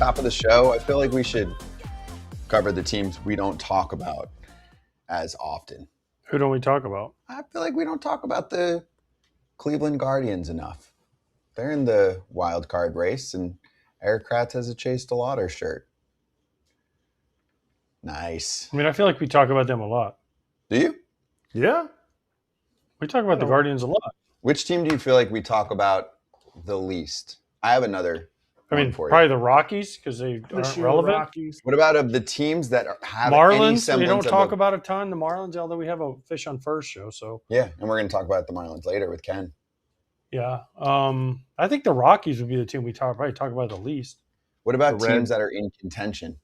top of the show, I feel like we should cover the teams we don't talk about as often. Who don't we talk about? I feel like we don't talk about the Cleveland Guardians enough. They're in the wild card race, and Erik Kratz has a Chase DeLauder shirt. Nice. I mean, I feel like we talk about them a lot. Do you? Yeah. We talk about the Guardians a lot. Which team do you feel like we talk about the least? I have another. I mean, probably the Rockies because they aren't relevant. Rockies. What about of the teams that have any Marlins? semblance We don't talk about a ton. The Marlins, although we have a Fish on First show. So yeah, and we're going to talk about the Marlins later with Ken. Yeah, I think the Rockies would be the team we probably talk about the least. What about teams that are in contention?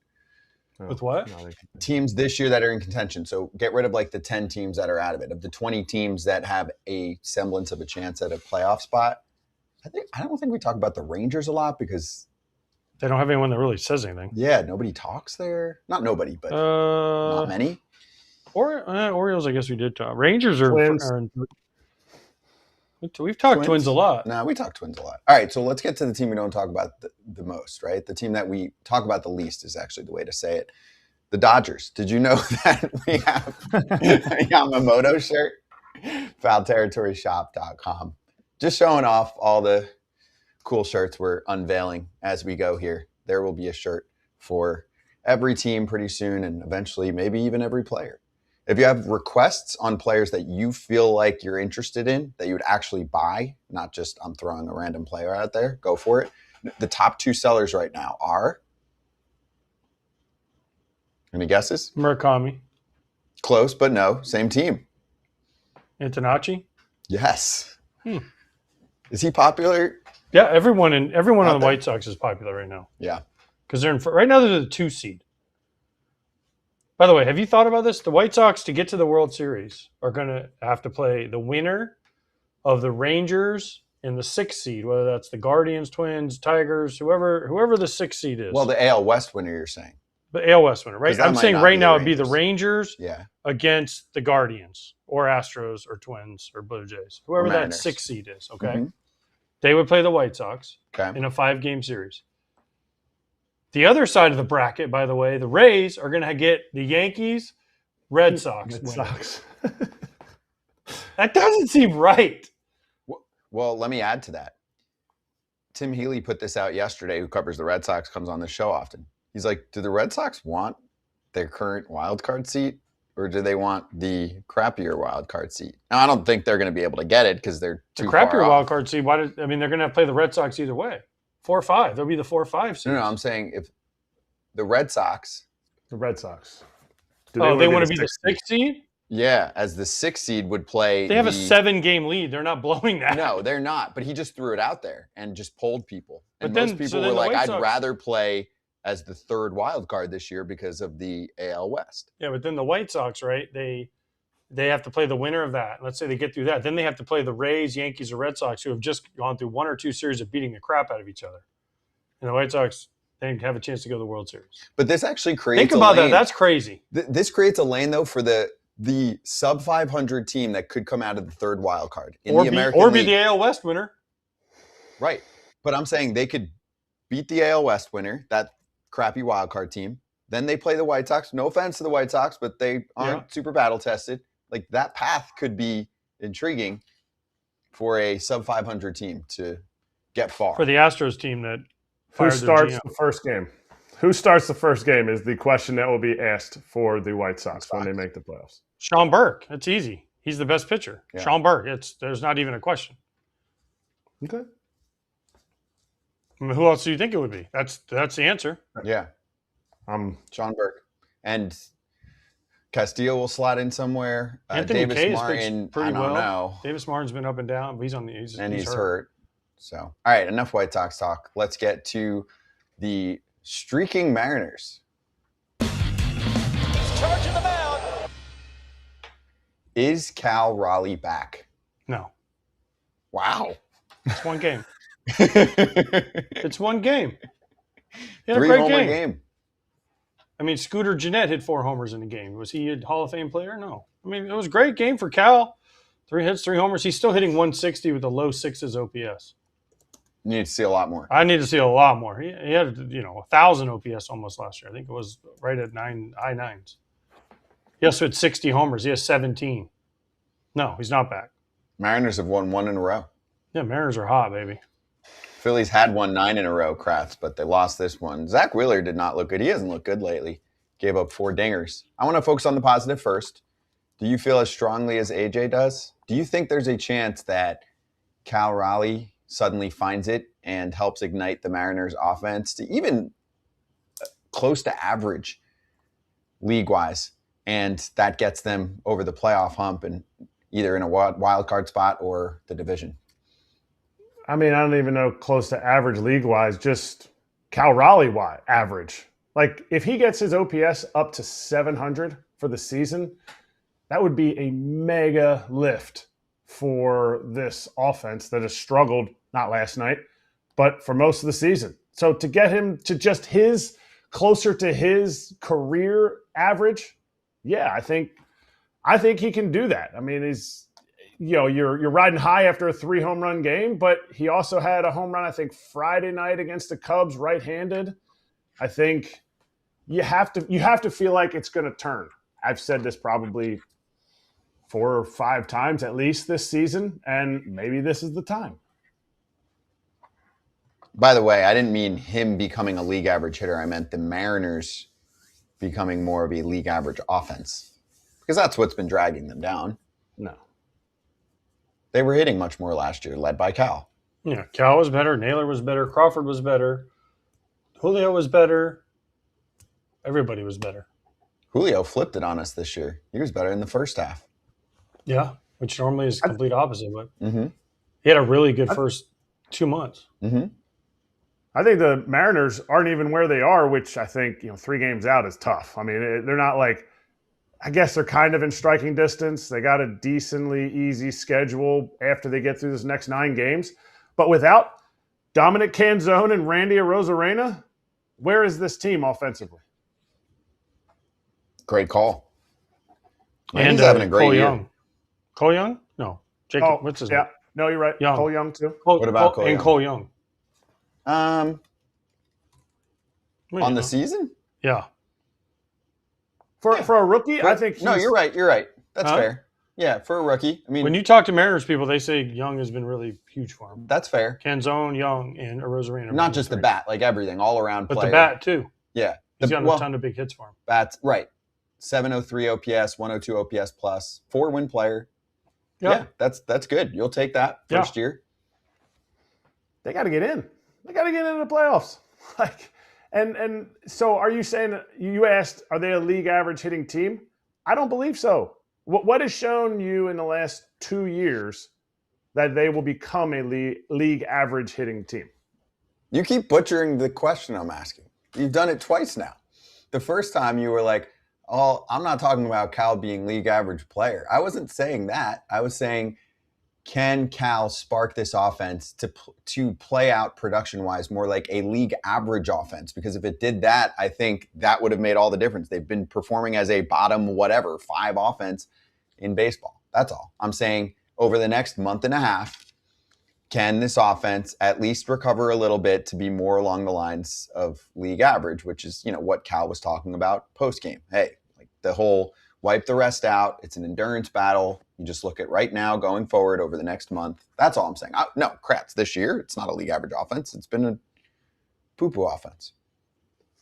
With what? Teams this year that are in contention. So get rid of like the 10 teams that are out of it. Of the 20 teams that have a semblance of a chance at a playoff spot, I don't think we talk about the Rangers a lot because they don't have anyone that really says anything. Yeah, nobody talks there. Not nobody, but not many. Orioles, I guess we did talk. Rangers are we've talked Twins a lot. No, we talk Twins a lot. All right, so let's get to the team we don't talk about the most, right? The team that we talk about the least is actually the way to say it. The Dodgers. Did you know that we have a Yamamoto shirt? FoulTerritoryShop.com. Just showing off all the cool shirts we're unveiling as we go here. There will be a shirt for every team pretty soon and eventually maybe even every player. If you have requests on players that you feel like you're interested in, that you would actually buy, not just I'm throwing a random player out there, go for it. The top two sellers right now are, any guesses? Murakami. Close, but no, same team. Antonacci? Yes. Is he popular? Yeah, everyone on the White Sox is popular right now. Yeah. Because right now they're the 2 seed. By the way, have you thought about this? The White Sox, to get to the World Series, are going to have to play the winner of the Rangers and the 6th seed, whether that's the Guardians, Twins, Tigers, whoever the 6th seed is. Well, the AL West winner, you're saying. The AL West winner, right? I'm saying right now it'd be the Rangers against the Guardians or Astros or Twins or Blue Jays, whoever that 6th seed is, okay? Mm-hmm. They would play the White Sox in a 5-game series. The other side of the bracket, by the way, the Rays are going to get the Yankees, Red Sox. That doesn't seem right. Well, let me add to that. Tim Healy put this out yesterday, who covers the Red Sox, comes on the show often. He's like, do the Red Sox want their current wild card seat or do they want the crappier wild card seat? Now, I don't think they're going to be able to get it because they're too far off. The crappier wild card seat, they're going to have to play the Red Sox either way. 4 or 5. They'll be the 4 or 5 seeds. No, I'm saying if the Red Sox. The Red Sox. They want to be the 6th seed? Yeah, as the 6th seed would play. They have a 7-game lead. They're not blowing that. No, they're not. But he just threw it out there and just polled people. And most people were like, I'd rather play as the 3rd wild card this year because of the AL West. Yeah, but then the White Sox, right, they have to play the winner of that. Let's say they get through that. Then they have to play the Rays, Yankees, or Red Sox, who have just gone through 1 or 2 series of beating the crap out of each other. And the White Sox, they have a chance to go to the World Series. But this actually creates Think about that. That's crazy. This creates a lane, though, for the sub-500 team that could come out of the 3rd wild card in the American League. Or be the AL West winner. Right. But I'm saying they could beat the AL West winner, that crappy wild card team. Then they play the White Sox. No offense to the White Sox, but they aren't super battle-tested. Like, that path could be intriguing for a sub-500 team to get far. For the Astros team that Who starts the first game? Who starts the first game is the question that will be asked for the White Sox when they make the playoffs. Sean Burke. That's easy. He's the best pitcher. Yeah. Sean Burke. There's not even a question. Okay. I mean, who else do you think it would be? That's the answer. Yeah. Sean Burke. And Castillo will slot in somewhere. Anthony Davis Martin, I don't know. Davis Martin's been up and down, but he's hurt. So, all right, enough White Sox talk. Let's get to the streaking Mariners. Charging the mound. Is Cal Raleigh back? No. Wow. It's 1 game. It's 1 game. He had a great game. I mean, Scooter Gennett hit 4 homers in the game. Was he a Hall of Fame player? No. I mean, it was a great game for Cal. 3 hits, 3 homers. He's still hitting 160 with the low 6s OPS. You need to see a lot more. I need to see a lot more. He had 1,000 OPS almost last year. I think it was right at high nines. He also had 60 homers. He has 17. No, he's not back. Mariners have won 1 in a row. Yeah, Mariners are hot, baby. Phillies had won 9 in a row, Kratz, but they lost this one. Zach Wheeler did not look good. He hasn't looked good lately. Gave up 4 dingers. I want to focus on the positive first. Do you feel as strongly as AJ does? Do you think there's a chance that Cal Raleigh suddenly finds it and helps ignite the Mariners' offense to even close to average league-wise, and that gets them over the playoff hump and either in a wild card spot or the division? I mean, I don't even know close to average league-wise, just Cal Raleigh average. Like, if he gets his OPS up to 700 for the season, that would be a mega lift for this offense that has struggled, not last night, but for most of the season. So to get him to just closer to his career average, yeah, I think he can do that. I mean, you're riding high after a 3 home run game, but he also had a home run, I think, Friday night against the Cubs, right-handed. I think you have to feel like it's going to turn. I've said this probably 4 or 5 times at least this season, and maybe this is the time. By the way, I didn't mean him becoming a league average hitter. I meant the Mariners becoming more of a league average offense, because that's what's been dragging them down. No. They were hitting much more last year, led by Cal. Yeah, Cal was better. Naylor was better. Crawford was better. Julio was better. Everybody was better. Julio flipped it on us this year. He was better in the first half. Yeah, which normally is the complete opposite. But he had a really good first 2 months. Mm-hmm. I think the Mariners aren't even where they are, which I think 3 games out is tough. I mean, they're not like – I guess they're kind of in striking distance. They got a decently easy schedule after they get through this next 9 games. But without Dominic Canzone and Randy Arozarena, where is this team offensively? Great call. And he's having a great year. Young. Cole Young? No. Jacob. What's his name? No, you're right. Young. Cole Young, too. What about Cole Young? And Cole Young. On the season? Yeah. For a rookie, I think no, you're right. You're right. That's fair. Yeah, for a rookie. I mean, when you talk to Mariners people, they say Young has been really huge for him. That's fair. Canzone, Young, and Arozarena. Not just the bat, like everything, all around but player. the bat too. Yeah, he's got a ton of big hits for him. Bats, right? 703 OPS, 102 OPS plus, 4-win player. Yep. Yeah, that's good. You'll take that first year. They got to get in. They got to get into the playoffs. And so are you saying, you asked, are they a league average hitting team? I don't believe so. What has shown you in the last 2 years that they will become a league average hitting team? You keep butchering the question I'm asking. You've done it twice now. The first time you were like, oh, I'm not talking about Cal being league average player. I wasn't saying that. I was saying, can Cal spark this offense to play out production-wise more like a league average offense? Because if it did that, I think that would have made all the difference. They've been performing as a bottom 5 offense in baseball. That's all. I'm saying over the next month and a half, can this offense at least recover a little bit to be more along the lines of league average, which is, what Cal was talking about post-game. Hey, like the whole wipe the rest out. It's an endurance battle. You just look at right now going forward over the next month. That's all I'm saying. No, Kratz, this year, it's not a league average offense. It's been a poo-poo offense.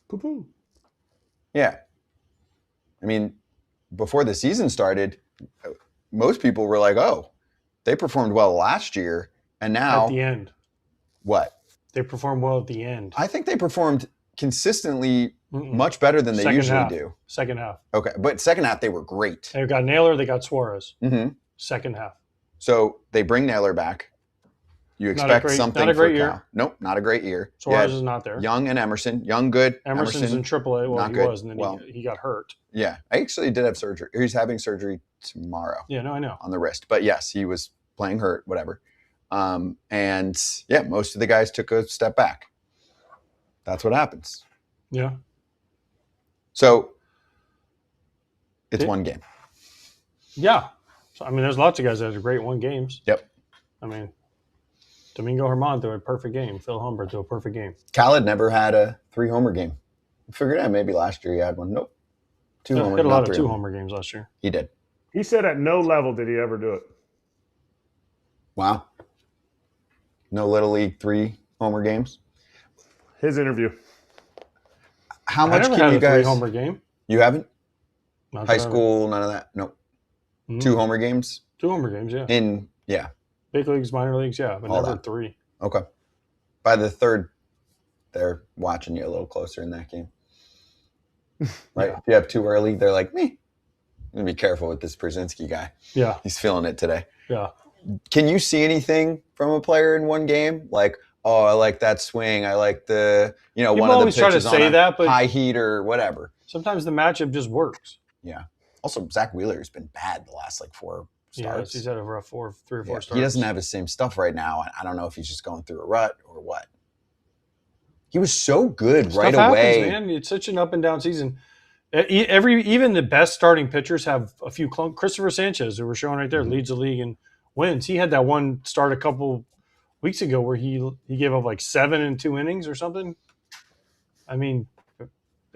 Poo-poo. Yeah. I mean, before the season started, most people were like, oh, they performed well last year, and now... At the end. What? They performed well at the end. I think they performed consistently much better than they usually do. Second half. Okay, but second half they were great. They got Naylor, they got Suarez. Mm-hmm. Second half. So they bring Naylor back. You expect something not a great for year. Cal. Nope, not a great year. Suarez is not there. Young and Emerson. Young, good. Emerson's in AAA. Well, he good. was, and then he got hurt. Yeah, I actually did have surgery. He's having surgery tomorrow. Yeah, no, I know. On the wrist. But yes, he was playing hurt, whatever. And yeah, most of the guys took a step back. That's what happens. Yeah. So it's one game. Yeah. So, I mean, there's lots of guys that have great 1 games. Yep. I mean, Domingo Germán threw a perfect game. Phil Humber threw a perfect game. Cal had never had a 3-homer game. I figured out maybe last year he had one. Nope. 2 homers. He had a lot of 2-homer games last year. He did. He said at no level did he ever do it. Wow. No Little League 3-homer games? His interview. How much can you guys... 3-homer game. You haven't? Not High school, none of that? Nope. 2-homer games? 2-homer games, yeah. Yeah. Big leagues, minor leagues, yeah, but never 3. Okay. By the third, they're watching you a little closer in that game. Right? Yeah. If you have too early, they're like, me. I'm going to be careful with this Pierzynski guy. Yeah. He's feeling it today. Yeah. Can you see anything from a player in one game? Like, oh, I like that swing. I like the, one of the pitches on a high heat or whatever. Sometimes the matchup just works. Yeah. Also, Zach Wheeler's been bad the last 4 starts. Yeah, he's had a rough 3 or 4 starts. He doesn't have the same stuff right now. I don't know if he's just going through a rut or what. He was so good right away. Man. It's such an up and down season. Even the best starting pitchers have a few clunks. Christopher Sanchez, who we're showing right there, leads the league in wins. He had that one start a couple weeks ago where he gave up 7 in 2 innings or something. I mean,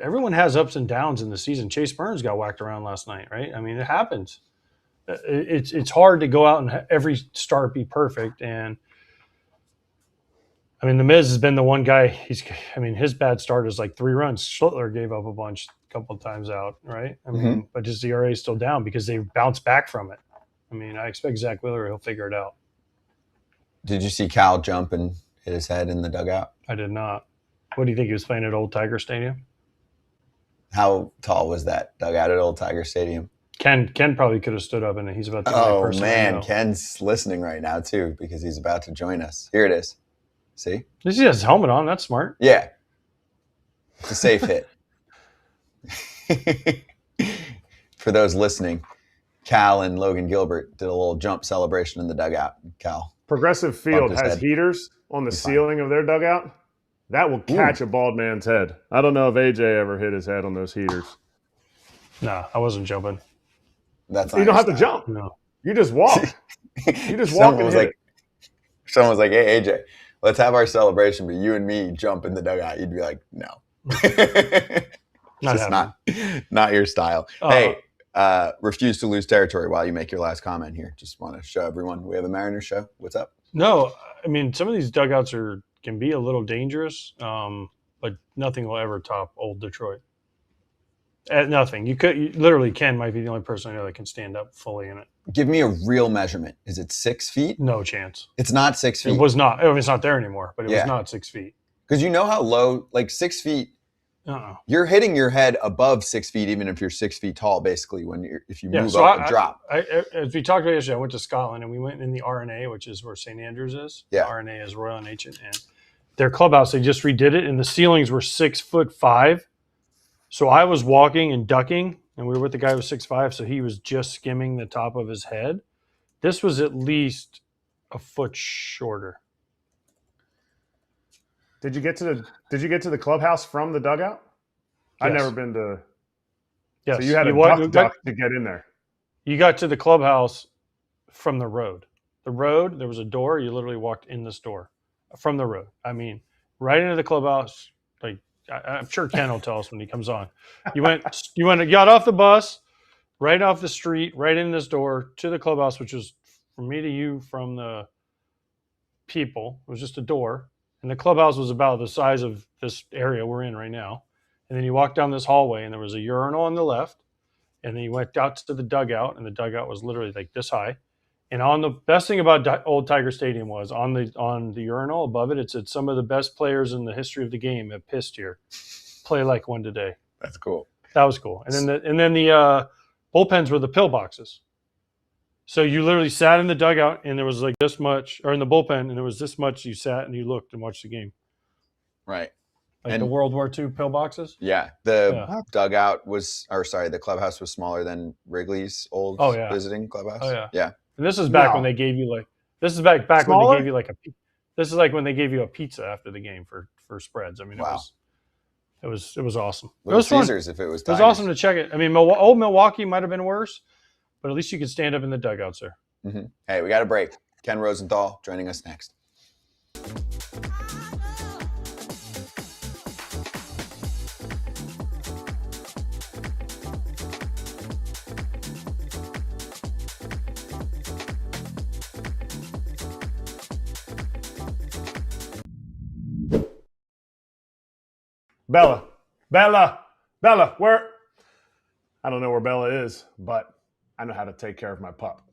everyone has ups and downs in the season. Chase Burns got whacked around last night, right? I mean, it happens. It's hard to go out and every start be perfect. And I mean, the Miz has been the one guy. His bad start is 3 runs. Schlittler gave up a bunch a couple of times out, right? I mean, but his ERA is still down because they bounced back from it. I mean, I expect Zach Wheeler, he'll figure it out. Did you see Cal jump and hit his head in the dugout? I did not. What do you think, he was playing at Old Tiger Stadium? How tall was that dugout at Old Tiger Stadium? Ken probably could have stood up, and he's about to. Oh man, Ken's listening right now too because he's about to join us. Here it is. See? He has his helmet on. That's smart. Yeah, it's a safe hit. For those listening, Cal and Logan Gilbert did a little jump celebration in the dugout. Cal. Progressive Field has heaters on the ceiling of their dugout. That will catch a bald man's head. I don't know if AJ ever hit his head on those heaters. No, I wasn't jumping. You don't have to jump. No. You just walk. You just walk and hit it. Someone was like, hey, AJ, let's have our celebration, but you and me jump in the dugout. You'd be like, no. Not your style. Hey, refuse to lose territory while you make your last comment here. Just want to show everyone we have a Mariners show. What's up? No, I mean, some of these dugouts can be a little dangerous, but nothing will ever top old Detroit. Nothing. You literally Ken might be the only person I know that can stand up fully in it. Give me a real measurement. Is it 6 feet? No chance. It's not 6 feet. It was not. It's not there anymore, but it was not 6 feet. Because you know how low, 6 feet. You're hitting your head above 6 feet, even if you're 6 feet tall. Basically, if you move up and drop. As we talked about yesterday, I went to Scotland and we went in the RNA, which is where St. Andrews is. Yeah. The RNA is Royal and Ancient, and their clubhouse, they just redid it, and the ceilings were 6'5". So I was walking and ducking, and we were with the guy who was 6'5", so he was just skimming the top of his head. This was at least a foot shorter. Did you get to the clubhouse from the dugout? Yes. I've never been to. Yes. So you had to duck to get in there. You got to the clubhouse from the road. The road, there was a door. You literally walked in this door from the road. I mean, right into the clubhouse. I'm sure Ken will tell us when he comes on. You got off the bus, right off the street, right in this door to the clubhouse, which was from me to you from the people. It was just a door. And the clubhouse was about the size of this area we're in right now. And then you walked down this hallway, and there was a urinal on the left. And then you went out to the dugout, and the dugout was literally this high. And on the best thing about Old Tiger Stadium was on the urinal above it, it said some of the best players in the history of the game have pissed here. Play like one today. That's cool. That was cool. And then the bullpens were the pill So you literally sat in the dugout, and there was this much, or in the bullpen, and there was this much. You sat and you looked and watched the game. Right. The World War II pill boxes. Yeah. Dugout the clubhouse was smaller than Wrigley's old visiting clubhouse. Oh yeah. Yeah. And this is back when they gave you this is back when they gave you this is like when they gave you a pizza after the game for spreads. I mean, it was awesome. It was Caesars if it was Tigers. It was awesome to check it. I mean, old Milwaukee might have been worse, but at least you could stand up in the dugouts there. Mm-hmm. Hey, we got a break. Ken Rosenthal joining us next. Bella, where? I don't know where Bella is, but I know how to take care of my pup.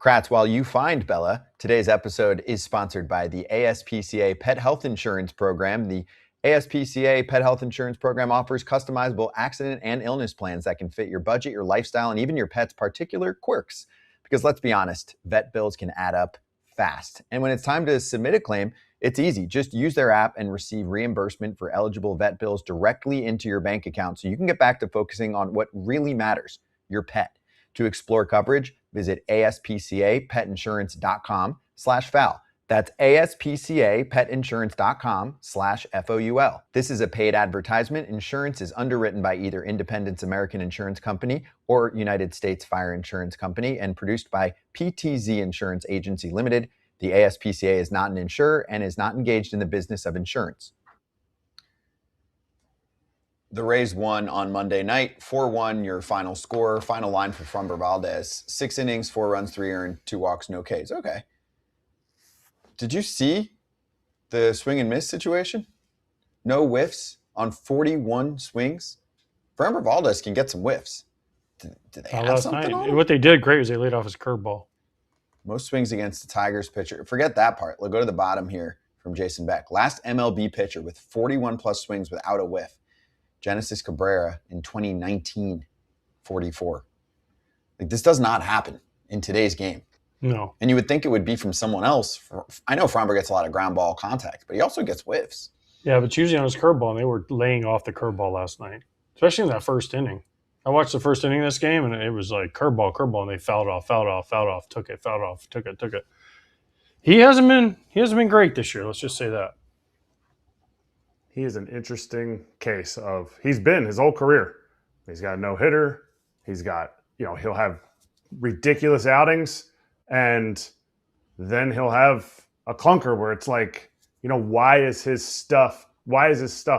Kratz, while you find Bella, today's episode is sponsored by the ASPCA Pet Health Insurance Program. The ASPCA Pet Health Insurance Program offers customizable accident and illness plans that can fit your budget, your lifestyle, and even your pet's particular quirks. Because let's be honest, vet bills can add up fast. And when it's time to submit a claim, it's easy. Just use their app and receive reimbursement for eligible vet bills directly into your bank account so you can get back to focusing on what really matters, your pet. To explore coverage, visit aspcapetinsurance.com/FOUL. That's aspcapetinsurance.com/FOUL. This is a paid advertisement. Insurance is underwritten by either Independence American Insurance Company or United States Fire Insurance Company and produced by PTZ Insurance Agency Limited. The ASPCA is not an insurer and is not engaged in the business of insurance. The Rays won on Monday night, 4-1, your final score. Final line for Framber Valdez, 6 innings, 4 runs, 3 earned, 2 walks, no Ks. Okay. Did you see the swing and miss situation? No whiffs on 41 swings. Framber Valdez can get some whiffs. Did they have something on him? What they did great was they laid off his curveball. Most swings against the Tigers pitcher. Forget that part. Let's go to the bottom here from Jason Beck. Last MLB pitcher with 41-plus swings without a whiff. Genesis Cabrera in 2019, 44. Like, this does not happen in today's game. No. And you would think it would be from someone else. I know Framber gets a lot of ground ball contact, but he also gets whiffs. Yeah, but it's usually on his curveball, and they were laying off the curveball last night, especially in that first inning. I watched the first inning of this game, and it was like curveball, and they fouled off, took it, fouled off, took it. He hasn't been great this year. Let's just say that. He is an interesting case of he's been his whole career. He's got a no-hitter. He's got, he'll have ridiculous outings, and then he'll have a clunker where it's like, why is his stuff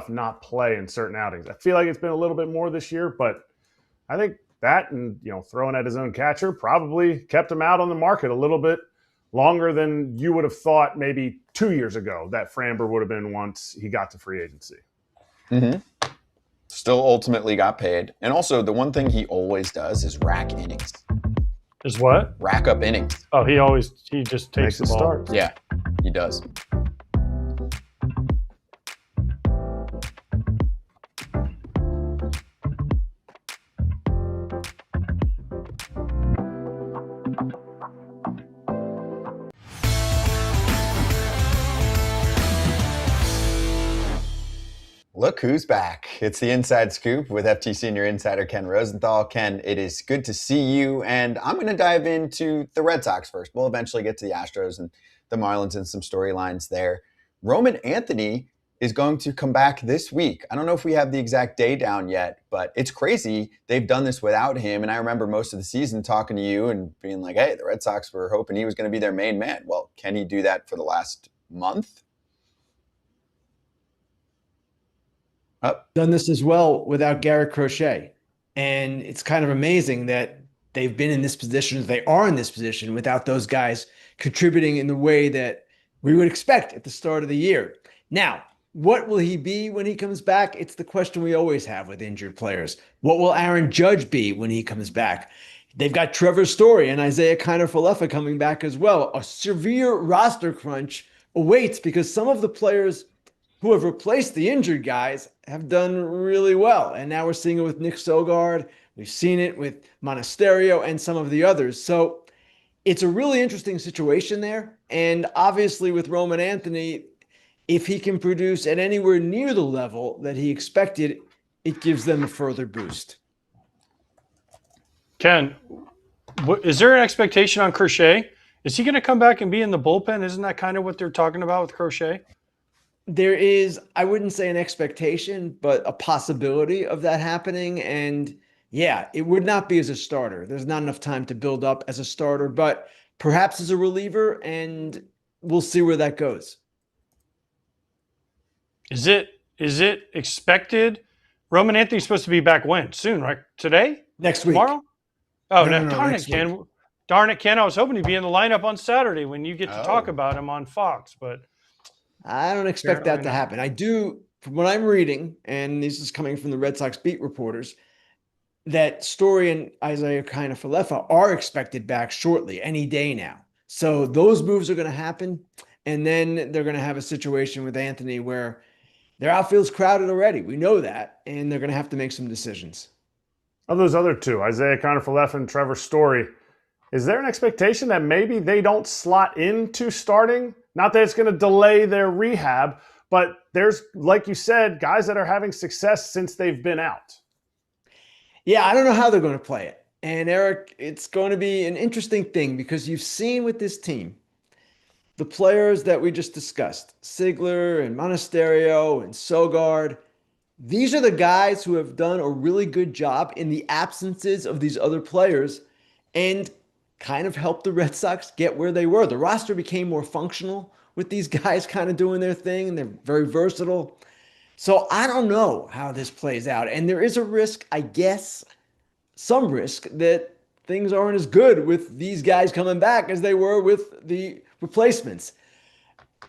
not play in certain outings? I feel like it's been a little bit more this year, but I think that and, throwing at his own catcher probably kept him out on the market a little bit longer than you would have thought maybe 2 years ago that Framber would have been once he got to free agency. Mm-hmm. Still ultimately got paid. And also the one thing he always does is rack innings. Is what? Rack up innings. Oh, he just takes the ball. Start. Yeah, he does. Look who's back. It's the Inside Scoop with FT Senior Insider Ken Rosenthal. Ken, it is good to see you, and I'm going to dive into the Red Sox first. We'll eventually get to the Astros and the Marlins and some storylines there. Roman Anthony is going to come back this week. I don't know if we have the exact day down yet, but it's crazy. They've done this without him, and I remember most of the season talking to you and being like, hey, the Red Sox were hoping he was going to be their main man. Well, can he do that for the last month? Done this as well without Garrett Crochet. And it's kind of amazing that they've been in this position, they are in this position without those guys contributing in the way that we would expect at the start of the year. Now, what will he be when he comes back? It's the question we always have with injured players. What will Aaron Judge be when he comes back? They've got Trevor Story and Isaiah Kiner-Falefa coming back as well. A severe roster crunch awaits because some of the players who have replaced the injured guys have done really well. And now we're seeing it with Nick Sogard. We've seen it with Monasterio and some of the others. So it's a really interesting situation there. And obviously with Roman Anthony, if he can produce at anywhere near the level that he expected, it gives them a further boost. Ken, is there an expectation on Crochet? Is he going to come back and be in the bullpen? Isn't that kind of what they're talking about with Crochet? There is, I wouldn't say an expectation, but a possibility of that happening. And yeah, it would not be as a starter. There's not enough time to build up as a starter, but perhaps as a reliever, and we'll see where that goes. Is it expected? Roman Anthony's supposed to be back when? Soon, right? Today? Next week. Tomorrow? Oh, no, darn it, Ken. Week. Darn it, Ken. I was hoping he'd be in the lineup on Saturday when you get to talk about him on Fox, but I don't expect that to happen. I do, from what I'm reading, and this is coming from the Red Sox beat reporters, that Story and Isaiah Kiner-Falefa are expected back shortly, any day now. So those moves are going to happen, and then they're going to have a situation with Anthony where their outfield's crowded already. We know that, and they're going to have to make some decisions. Of those other two, Isaiah Kiner-Falefa and Trevor Story, is there an expectation that maybe they don't slot into starting? Not that it's going to delay their rehab, but there's, like you said, guys that are having success since they've been out. Yeah, I don't know how they're going to play it. And Erik, it's going to be an interesting thing because you've seen with this team, the players that we just discussed, Sigler and Monasterio and Sogard, these are the guys who have done a really good job in the absences of these other players and kind of helped the Red Sox get where they were. The roster became more functional with these guys kind of doing their thing, and they're very versatile. So I don't know how this plays out. And there is a risk, I guess, some risk that things aren't as good with these guys coming back as they were with the replacements.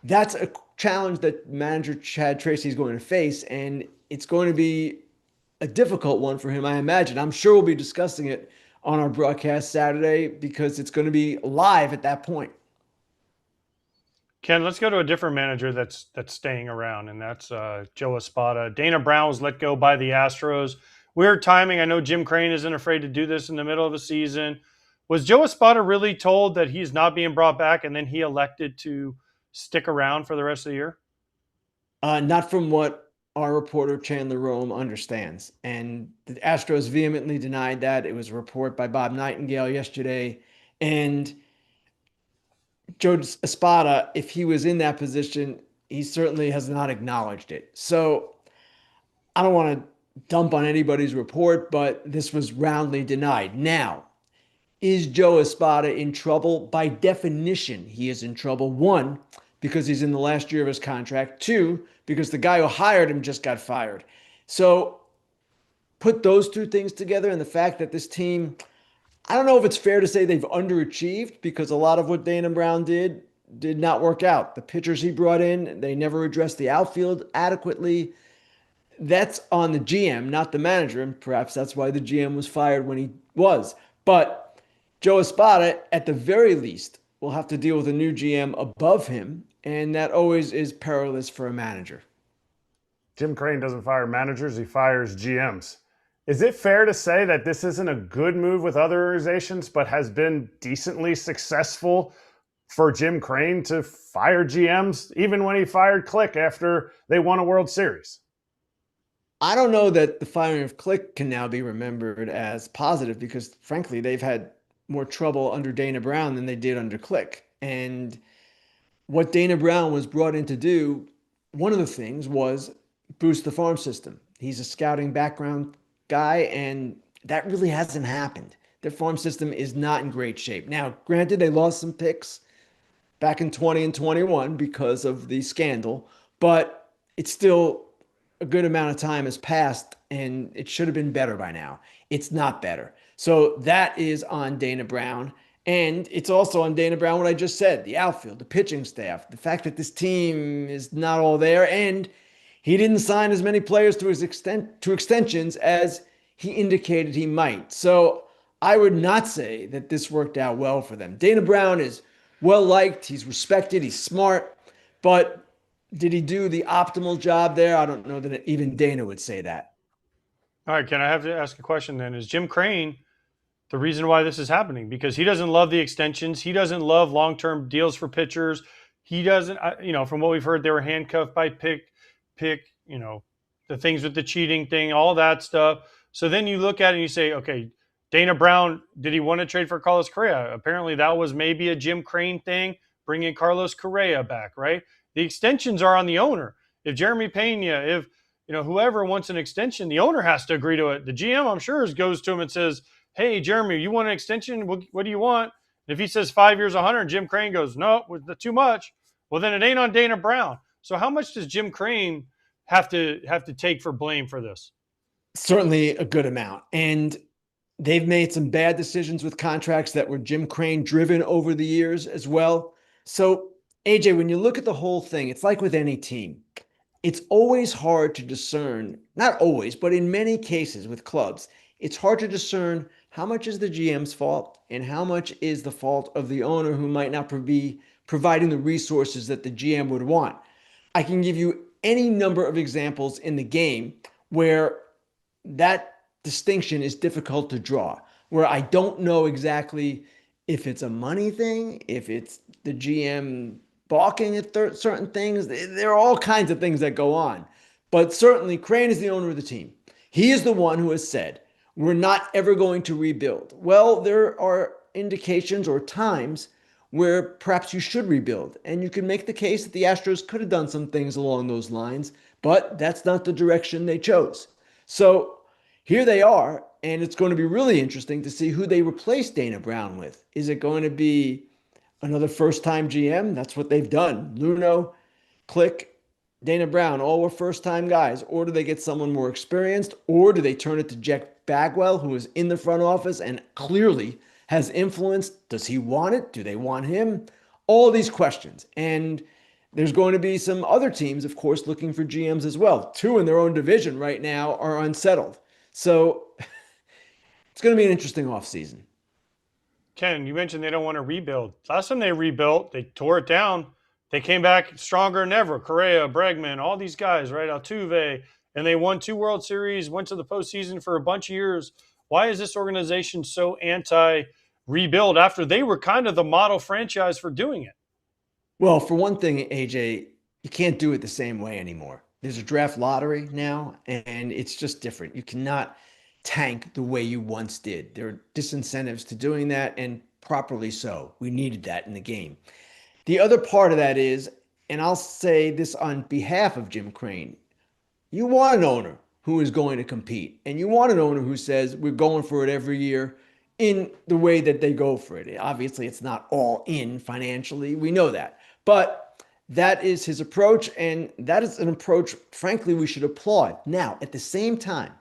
That's a challenge that manager Chad Tracy is going to face, and it's going to be a difficult one for him, I imagine. I'm sure we'll be discussing it on our broadcast Saturday because it's going to be live at that point. Ken, let's go to a different manager that's staying around, and that's Joe Espada. Dana Brown was let go by the Astros. Weird timing. I know Jim Crane isn't afraid to do this in the middle of a season. Was Joe Espada really told that he's not being brought back, and then he elected to stick around for the rest of the year? Not from what our reporter Chandler Rome understands. And the Astros vehemently denied that. It was a report by Bob Nightingale yesterday. And Joe Espada, if he was in that position, he certainly has not acknowledged it. So I don't want to dump on anybody's report, but this was roundly denied. Now, is Joe Espada in trouble? By definition, he is in trouble. One, because he's in the last year of his contract. Two, because the guy who hired him just got fired. So put those two things together and the fact that this team, I don't know if it's fair to say they've underachieved because a lot of what Dana Brown did not work out. The pitchers he brought in, they never addressed the outfield adequately. That's on the GM, not the manager, and perhaps that's why the GM was fired when he was. But Joe Espada, at the very least, will have to deal with a new GM above him, and that always is perilous for a manager. Jim Crane doesn't fire managers, he fires GMs. Is it fair to say that this isn't a good move with other organizations, but has been decently successful for Jim Crane to fire GMs, even when he fired Click after they won a World Series? I don't know that the firing of Click can now be remembered as positive because, frankly, they've had more trouble under Dana Brown than they did under Click. And what Dana Brown was brought in to do, one of the things was boost the farm system. He's a scouting background guy, and that really hasn't happened. Their farm system is not in great shape. Now, granted, they lost some picks back in 20 and 21 because of the scandal, but it's still a good amount of time has passed, and it should have been better by now. It's not better. So that is on Dana Brown. And it's also on Dana Brown what I just said, the outfield, the pitching staff, the fact that this team is not all there, and he didn't sign as many players to extensions as he indicated he might. So I would not say that this worked out well for them. Dana Brown is well-liked, he's respected, he's smart, but did he do the optimal job there? I don't know that even Dana would say that. All right, Ken, I have to ask a question then. Is Jim Crane the reason why this is happening? Because he doesn't love the extensions. He doesn't love long-term deals for pitchers. He doesn't, from what we've heard, they were handcuffed by pick, the things with the cheating thing, all that stuff. So then you look at it and you say, okay, Dana Brown, did he want to trade for Carlos Correa? Apparently that was maybe a Jim Crane thing, bringing Carlos Correa back, right? The extensions are on the owner. If Jeremy Pena, if whoever wants an extension, the owner has to agree to it. The GM, I'm sure, goes to him and says, hey, Jeremy, you want an extension? What do you want? And if he says 5 years, 100, Jim Crane goes, no, too much. Well, then it ain't on Dana Brown. So how much does Jim Crane have to take for blame for this? Certainly a good amount. And they've made some bad decisions with contracts that were Jim Crane driven over the years as well. So, AJ, when you look at the whole thing, it's like with any team. It's always hard to discern, not always, but in many cases with clubs, it's hard to discern how much is the GM's fault and how much is the fault of the owner who might not be providing the resources that the GM would want. I can give you any number of examples in the game where that distinction is difficult to draw, where I don't know exactly if it's a money thing, if it's the GM balking at certain things. There are all kinds of things that go on. But certainly Crane is the owner of the team. He is the one who has said, we're not ever going to rebuild. Well, there are indications or times where perhaps you should rebuild. And you can make the case that the Astros could have done some things along those lines, but that's not the direction they chose. So here they are, and it's going to be really interesting to see who they replace Dana Brown with. Is it going to be another first-time GM? That's what they've done. Luno, Click, Dana Brown, all were first-time guys. Or do they get someone more experienced? Or do they turn it to Jeff Bagwell, who is in the front office and clearly has influence? Does he want it? Do they want him? All these questions. And there's going to be some other teams, of course, looking for GMs as well. 2 in their own division right now are unsettled. So it's going to be an interesting offseason. Ken, you mentioned they don't want to rebuild. Last time they rebuilt, they tore it down. They came back stronger than ever. Correa, Bregman, all these guys, right? Altuve. And they won 2 World Series, went to the postseason for a bunch of years. Why is this organization so anti-rebuild after they were kind of the model franchise for doing it? Well, for one thing, AJ, you can't do it the same way anymore. There's a draft lottery now, and it's just different. You cannot tank the way you once did. There are disincentives to doing that, and properly so. We needed that in the game. The other part of that is, and I'll say this on behalf of Jim Crane, you want an owner who is going to compete, and you want an owner who says we're going for it every year in the way that they go for it. Obviously, it's not all in financially. We know that. But that is his approach, and that is an approach, frankly, we should applaud. Now, at the same time,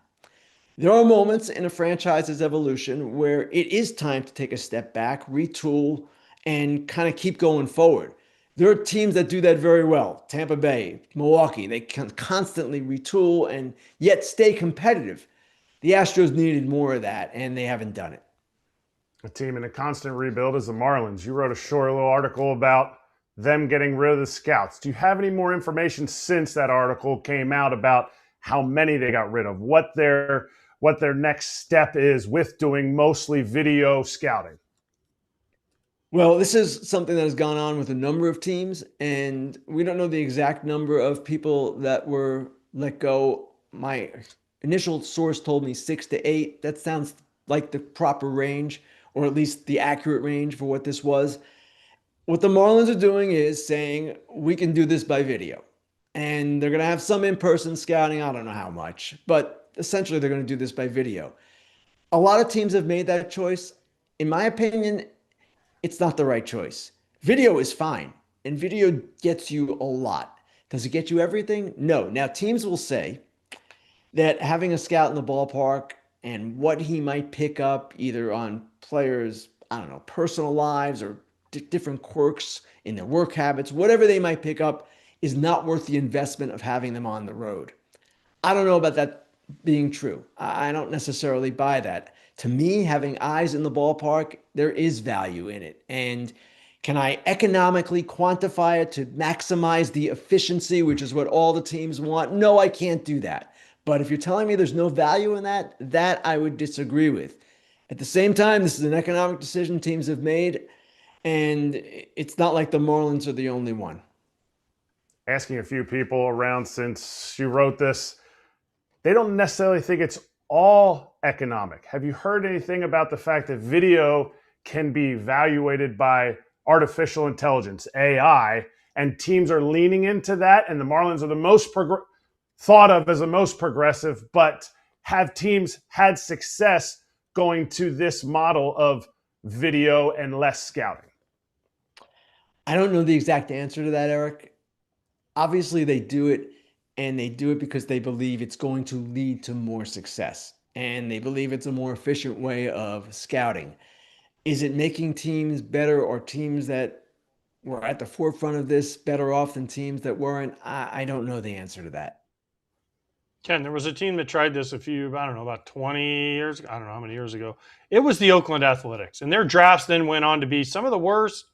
there are moments in a franchise's evolution where it is time to take a step back, retool, and kind of keep going forward. There are teams that do that very well. Tampa Bay, Milwaukee, they can constantly retool and yet stay competitive. The Astros needed more of that, and they haven't done it. A team in a constant rebuild is the Marlins. You wrote a short little article about them getting rid of the scouts. Do you have any more information since that article came out about how many they got rid of, what their next step is with doing mostly video scouting? Well, this is something that has gone on with a number of teams, and we don't know the exact number of people that were let go. My initial source told me 6 to 8. That sounds like the proper range, or at least the accurate range for what this was. What the Marlins are doing is saying, we can do this by video. And they're going to have some in-person scouting. I don't know how much, but essentially they're going to do this by video. A lot of teams have made that choice. In my opinion, it's not the right choice. Video is fine, and video gets you a lot. Does it get you everything? No. Now, teams will say that having a scout in the ballpark and what he might pick up either on players, personal lives or different quirks in their work habits, whatever they might pick up, is not worth the investment of having them on the road. I don't know about that being true. I don't necessarily buy that. To me, having eyes in the ballpark, there is value in it. And can I economically quantify it to maximize the efficiency, which is what all the teams want? No, I can't do that. But if you're telling me there's no value in that I would disagree with. At the same time, this is an economic decision teams have made, and it's not like the Marlins are the only one. Asking a few people around since you wrote this, they don't necessarily think it's all economic. Have you heard anything about the fact that video can be evaluated by artificial intelligence, AI, and teams are leaning into that, and the Marlins are the most thought of as the most progressive, but have teams had success going to this model of video and less scouting? I don't know the exact answer to that, Erik. Obviously, they do it, and they do it because they believe it's going to lead to more success, and they believe it's a more efficient way of scouting. Is it making teams better, or teams that were at the forefront of this better off than teams that weren't? I don't know the answer to that. Ken, there was a team that tried this about 20 years ago. I don't know how many years ago. It was the Oakland Athletics, and their drafts then went on to be some of the worst.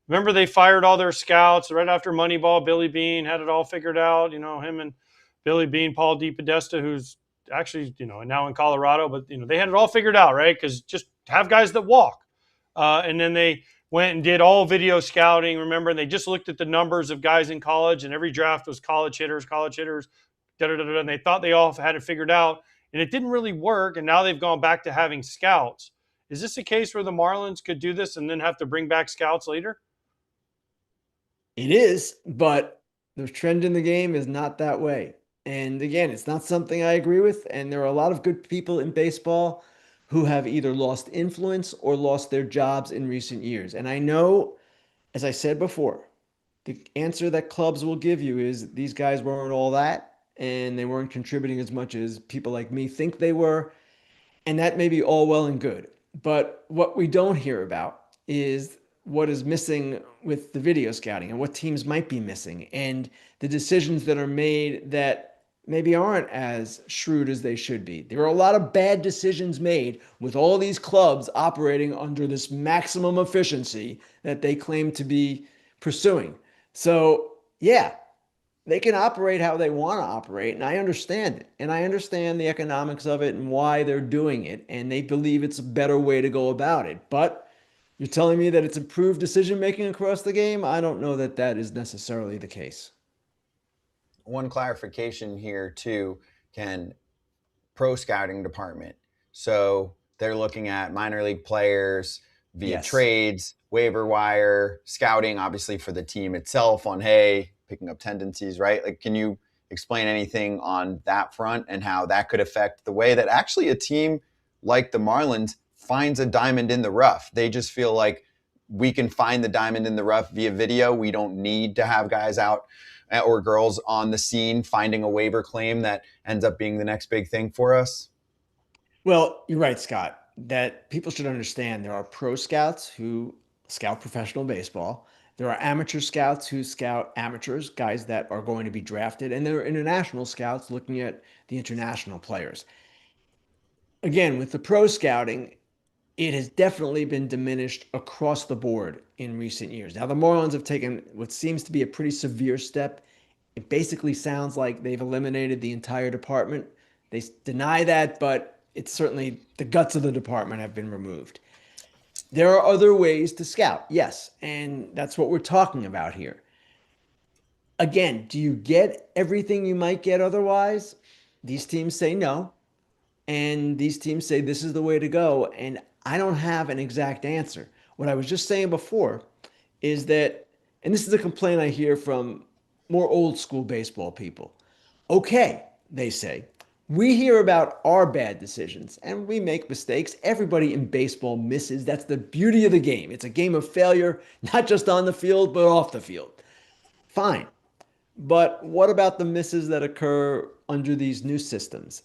Remember, they fired all their scouts right after Moneyball. Billy Beane had it all figured out. Him and Billy Beane, Paul DePodesta, who's actually, now in Colorado, but, they had it all figured out, right? Because just have guys that walk. And then they went and did all video scouting, remember, and they just looked at the numbers of guys in college, and every draft was college hitters, and they thought they all had it figured out, and it didn't really work, and now they've gone back to having scouts. Is this a case where the Marlins could do this and then have to bring back scouts later? It is, but the trend in the game is not that way. And again, it's not something I agree with, and there are a lot of good people in baseball who have either lost influence or lost their jobs in recent years. And I know, as I said before, the answer that clubs will give you is these guys weren't all that, and they weren't contributing as much as people like me think they were. And that may be all well and good. But what we don't hear about is what is missing with the video scouting and what teams might be missing, and the decisions that are made that maybe aren't as shrewd as they should be. There are a lot of bad decisions made with all these clubs operating under this maximum efficiency that they claim to be pursuing. So, yeah, they can operate how they want to operate, and I understand it. And I understand the economics of it and why they're doing it, and they believe it's a better way to go about it. But you're telling me that it's improved decision-making across the game? I don't know that that is necessarily the case. One clarification here too, Ken, pro scouting department. So they're looking at minor league players via trades, waiver wire, scouting, obviously for the team itself on, hey, picking up tendencies, right? Like, can you explain anything on that front and how that could affect the way that actually a team like the Marlins finds a diamond in the rough? They just feel like we can find the diamond in the rough via video. We don't need to have guys out or girls on the scene finding a waiver claim that ends up being the next big thing for us? Well, you're right, Scott, that people should understand there are pro scouts who scout professional baseball. There are amateur scouts who scout amateurs, guys that are going to be drafted. And there are international scouts looking at the international players. Again, with the pro scouting, it has definitely been diminished across the board in recent years. Now, the Marlins have taken what seems to be a pretty severe step. It basically sounds like they've eliminated the entire department. They deny that, but it's certainly the guts of the department have been removed. There are other ways to scout, yes, and that's what we're talking about here. Again, do you get everything you might get otherwise? These teams say no, and these teams say this is the way to go, and I don't have an exact answer. What I was just saying before is that, and this is a complaint I hear from more old school baseball people. Okay, they say, we hear about our bad decisions and we make mistakes. Everybody in baseball misses. That's the beauty of the game. It's a game of failure, not just on the field, but off the field. Fine. But what about the misses that occur under these new systems?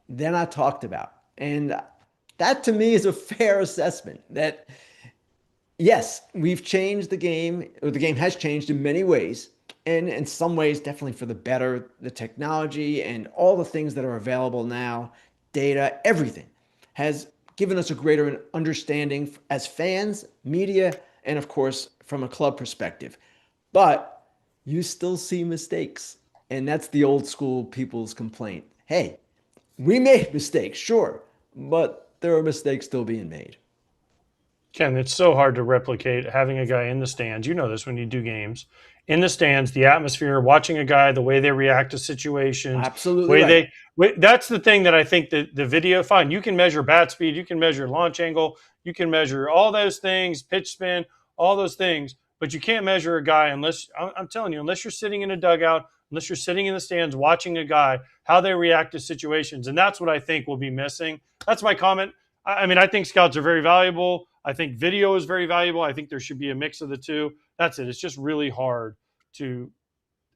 They're not talked about. And that to me is a fair assessment that, yes, we've changed the game, or the game has changed in many ways. And in some ways, definitely for the better, the technology and all the things that are available now, data, everything has given us a greater understanding as fans, media, and of course, from a club perspective. But you still see mistakes. And that's the old school people's complaint. Hey, we made mistakes, sure, but there are mistakes still being made. Ken, it's so hard to replicate having a guy in the stands. You know this when you do games. In the stands, the atmosphere, watching a guy, the way they react to situations. Absolutely. That's the thing that I think that the video, fine, you can measure bat speed, you can measure launch angle, you can measure all those things, pitch spin, all those things, but you can't measure a guy unless, I'm telling you, unless you're sitting in a dugout, unless you're sitting in the stands watching a guy, how they react to situations. And that's what I think will be missing. That's my comment. I mean, I think scouts are very valuable. I think video is very valuable. I think there should be a mix of the two. That's it. It's just really hard to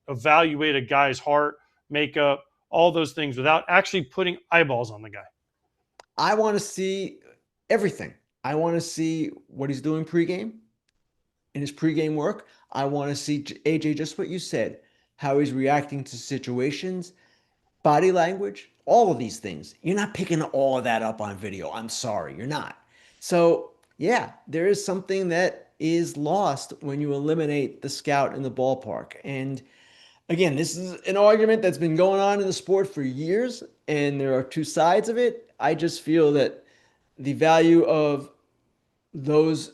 evaluate a guy's heart makeup, all those things without actually putting eyeballs on the guy? I want to see everything. I want to see what he's doing pregame, in his pregame work. I want to see, AJ, just what you said, how he's reacting to situations, body language, all of these things. You're not picking all of that up on video. I'm sorry, you're not. So, yeah, there is something that is lost when you eliminate the scout in the ballpark. And again, this is an argument that's been going on in the sport for years, and there are two sides of it. I just feel that the value of those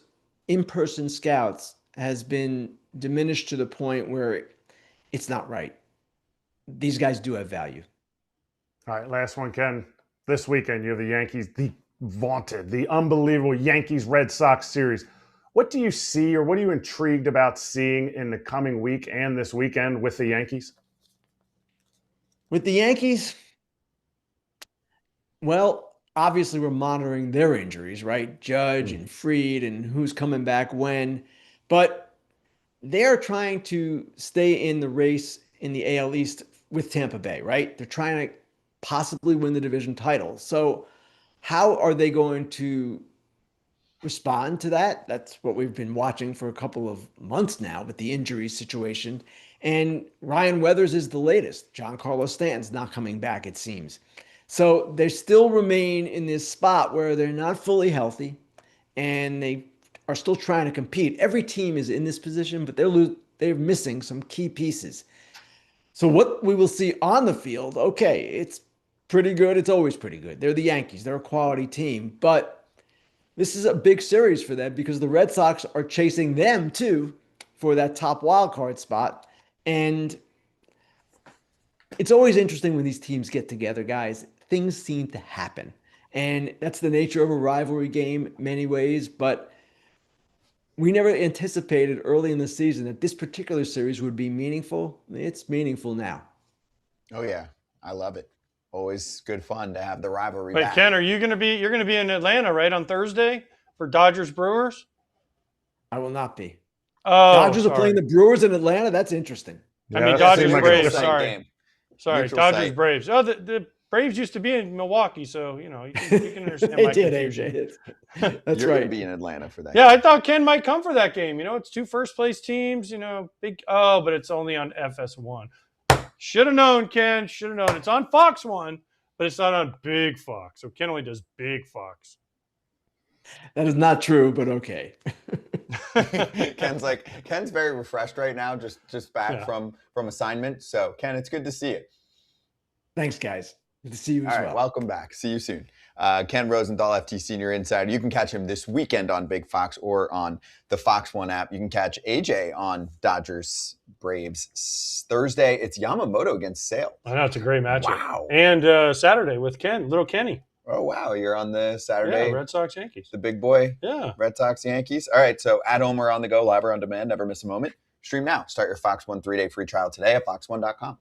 in-person scouts has been diminished to the point where it's not right. These guys do have value. All right, last one, Ken. This weekend, you have the Yankees, the vaunted, the unbelievable Yankees-Red Sox series. What do you see, or what are you intrigued about seeing in the coming week and this weekend with the Yankees? With the Yankees, well, obviously we're monitoring their injuries, right? Judge and Fried and who's coming back when. But they're trying to stay in the race in the AL East with Tampa Bay, right? They're trying to possibly win the division title. So how are they going to respond to that? That's what we've been watching for a couple of months now with the injury situation. And Ryan Weathers is the latest. Giancarlo Stanton's not coming back, it seems. So they still remain in this spot where they're not fully healthy and they are still trying to compete. Every team is in this position, but they're missing some key pieces. So what we will see on the field, okay, it's pretty good. It's always pretty good. They're the Yankees. They're a quality team. But this is a big series for them because the Red Sox are chasing them too for that top wild card spot. And it's always interesting when these teams get together, guys. Things seem to happen. And that's the nature of a rivalry game in many ways. But we never anticipated early in the season that this particular series would be meaningful. It's meaningful now. Oh, yeah. I love it. Always good fun to have the rivalry Wait, back. Ken, you're going to be in Atlanta, right, on Thursday for Dodgers Brewers? I will not be. Oh, Dodgers are playing the Brewers in Atlanta? That's interesting. I mean, Dodgers like Braves, sorry. Neutral Dodgers site. Braves. Oh, the Braves used to be in Milwaukee, so, you can understand my confusion. That's You're right. going to be in Atlanta for that. Yeah, I thought Ken might come for that game. It's two first-place teams, big. Oh, but it's only on FS1. Should have known, Ken. Should have known. It's on Fox 1, but it's not on Big Fox. So Ken only does Big Fox. That is not true, but okay. Ken's very refreshed right now, just back from assignment. So Ken, it's good to see you. Thanks, guys. Good to see you as All well. right, welcome back. See you soon. Ken Rosenthal, FT Senior Insider. You can catch him this weekend on Big Fox or on the Fox One app. You can catch AJ on Dodgers Braves Thursday. It's Yamamoto against Sale. I know, it's a great matchup. Wow. And Saturday with little Kenny. Oh, wow. You're on the Saturday. Yeah, Red Sox Yankees. The big boy. Yeah. Red Sox Yankees. All right, so at home or on the go, live or on demand, never miss a moment. Stream now. Start your Fox One 3-day free trial today at fox1.com.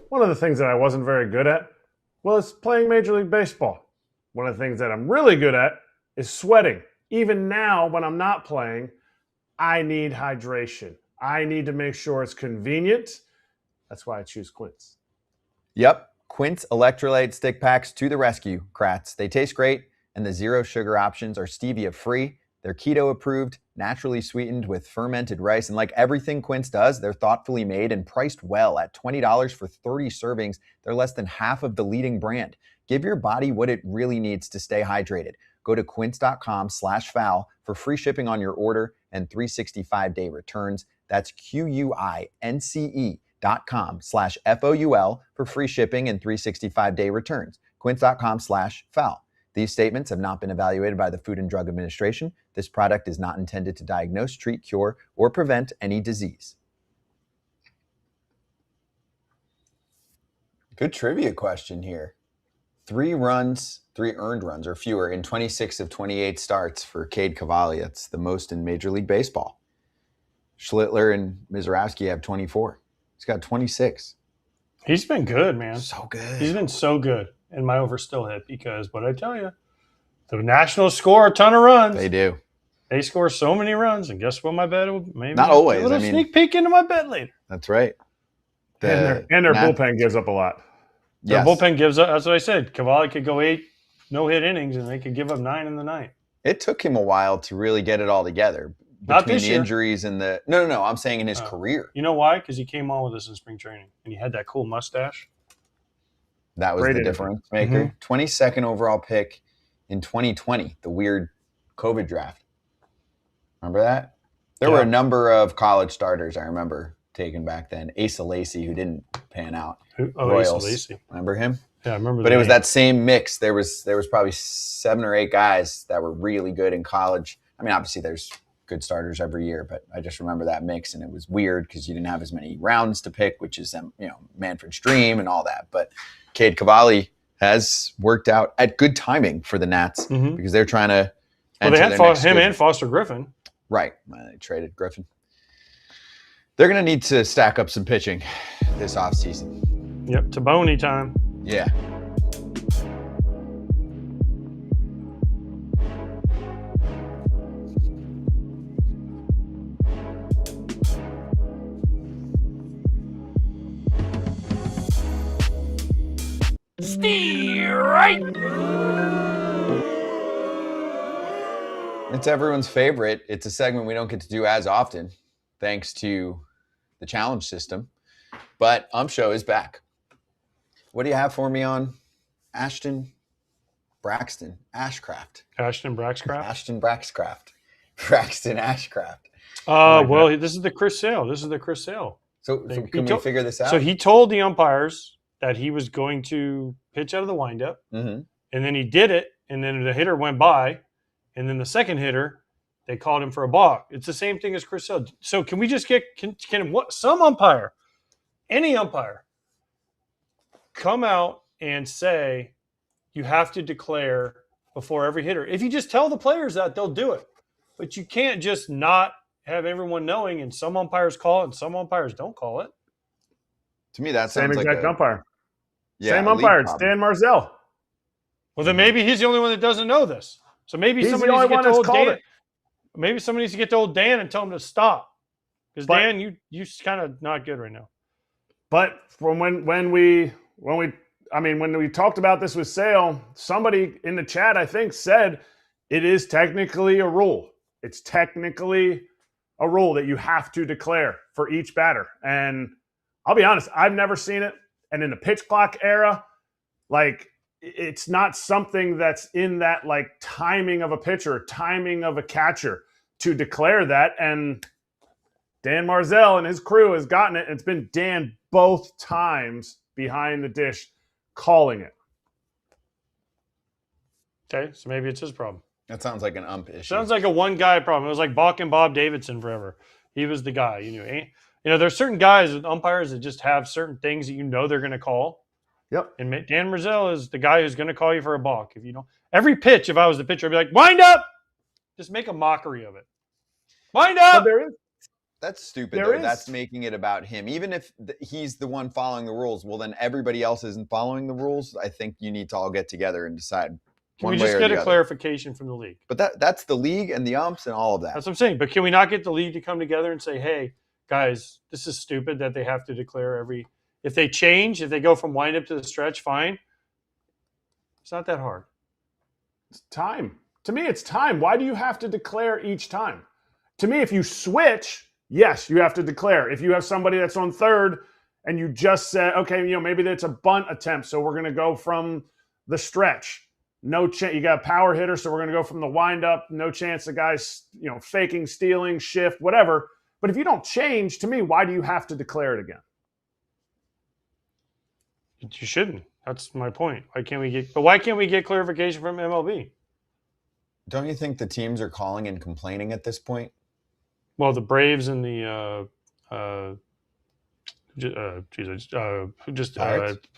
One of the things that I wasn't very good at was playing Major League Baseball. One of the things that I'm really good at is sweating. Even now, when I'm not playing, I need hydration. I need to make sure it's convenient. That's why I choose Quince. Yep, Quince electrolyte stick packs to the rescue, Kratz. They taste great, and the zero sugar options are stevia-free. They're keto-approved, naturally sweetened with fermented rice. And like everything Quince does, they're thoughtfully made and priced well at $20 for 30 servings. They're less than half of the leading brand. Give your body what it really needs to stay hydrated. Go to quince.com/foul for free shipping on your order and 365-day returns. That's QUINCE.com/FOUL for free shipping and 365-day returns. Quince.com/foul. These statements have not been evaluated by the Food and Drug Administration. This product is not intended to diagnose, treat, cure, or prevent any disease. Good trivia question here. 3 earned runs or fewer in 26 of 28 starts for Cade Cavalli. That's the most in Major League Baseball. Schlittler and Mizrowski have 24. He's got 26. He's been good, man. So good. He's been so good. And my over still hit because what I tell you, the Nationals score a ton of runs. They do. They score so many runs, and guess what? My bet will maybe not always. A little sneak peek into my bet later. That's right. And their bullpen gives up a lot. Their bullpen gives up. That's what I said. Cavalli could go 8 no-hit innings, and they could give up 9 in the ninth. It took him a while to really get it all together. Not this the year. Injuries and the no. I'm saying in his career. You know why? Because he came on with us in spring training, and he had that cool mustache. That was the difference maker. 22nd overall pick in 2020, the weird COVID draft. Remember that? There were a number of college starters I remember taken back then. Asa Lacy, who didn't pan out. Asa Lacy. Remember him? Yeah, I remember. But it was that same mix. There was probably 7 or 8 guys that were really good in college. I mean, obviously there's good starters every year, but I just remember that mix, and it was weird because you didn't have as many rounds to pick, which is Manfred's dream and all that. But Cade Cavalli has worked out at good timing for the Nats because they're trying to. Well, they had him and Foster Griffin. Right. They traded Griffin. They're going to need to stack up some pitching this offseason. Yep. Taboni time. Yeah. Right. It's everyone's favorite. It's a segment we don't get to do as often, thanks to the challenge system. But Show is back. What do you have for me on Braxton, Ashcraft? Braxton, Ashcraft. Well, this is the Chris Sale. So can we figure this out? So he told the umpires that he was going to pitch out of the windup, and then he did it, and then the hitter went by, and then the second hitter, they called him for a balk. It's the same thing as Chris Sale. So can we just get some umpire, any umpire, come out and say you have to declare before every hitter? If you just tell the players that, they'll do it. But you can't just not have everyone knowing, and some umpires call it and some umpires don't call it. To me, that sounds same like exact umpire. Yeah, same umpire. It's Dan Marzell. Well, then maybe he's the only one that doesn't know this. So maybe somebody needs to get to old Dan. Maybe somebody needs to get to old Dan and tell him to stop. Because Dan, you kind of not good right now. But from when we talked about this with Sale, somebody in the chat, I think, said it is technically a rule. It's technically a rule that you have to declare for each batter. And I'll be honest, I've never seen it. And in the pitch clock era, it's not something that's in that timing of a pitcher, timing of a catcher to declare that. And Dan Marzell and his crew has gotten it. And it's been Dan both times behind the dish calling it. Okay, so maybe it's his problem. That sounds like an ump issue. Sounds like a one-guy problem. It was like Bach and Bob Davidson forever. He was the guy. There's certain guys with umpires that just have certain things that they're going to call. Yep. And Dan Marzell is the guy who's going to call you for a balk. If you don't, every pitch, if I was the pitcher, I'd be like, wind up! Just make a mockery of it. Wind up! But that's stupid, though. That's making it about him. Even if he's the one following the rules, well, then everybody else isn't following the rules. I think you need to all get together and decide. Can we just get a clarification from the league? But that's the league and the umps and all of that. That's what I'm saying. But can we not get the league to come together and say, hey, guys, this is stupid that they have to declare if they change, if they go from windup to the stretch, fine. It's not that hard. It's time. To me, it's time. Why do you have to declare each time? To me, if you switch, yes, you have to declare. If you have somebody that's on third and you just said, okay, maybe that's a bunt attempt, so we're going to go from the stretch. No chance. You got a power hitter, so we're going to go from the windup. No chance the guy's, faking, stealing, shift, whatever. But if you don't change, to me, why do you have to declare it again? You shouldn't. That's my point. Why can't we get clarification from MLB? Don't you think the teams are calling and complaining at this point? Well, the Braves and the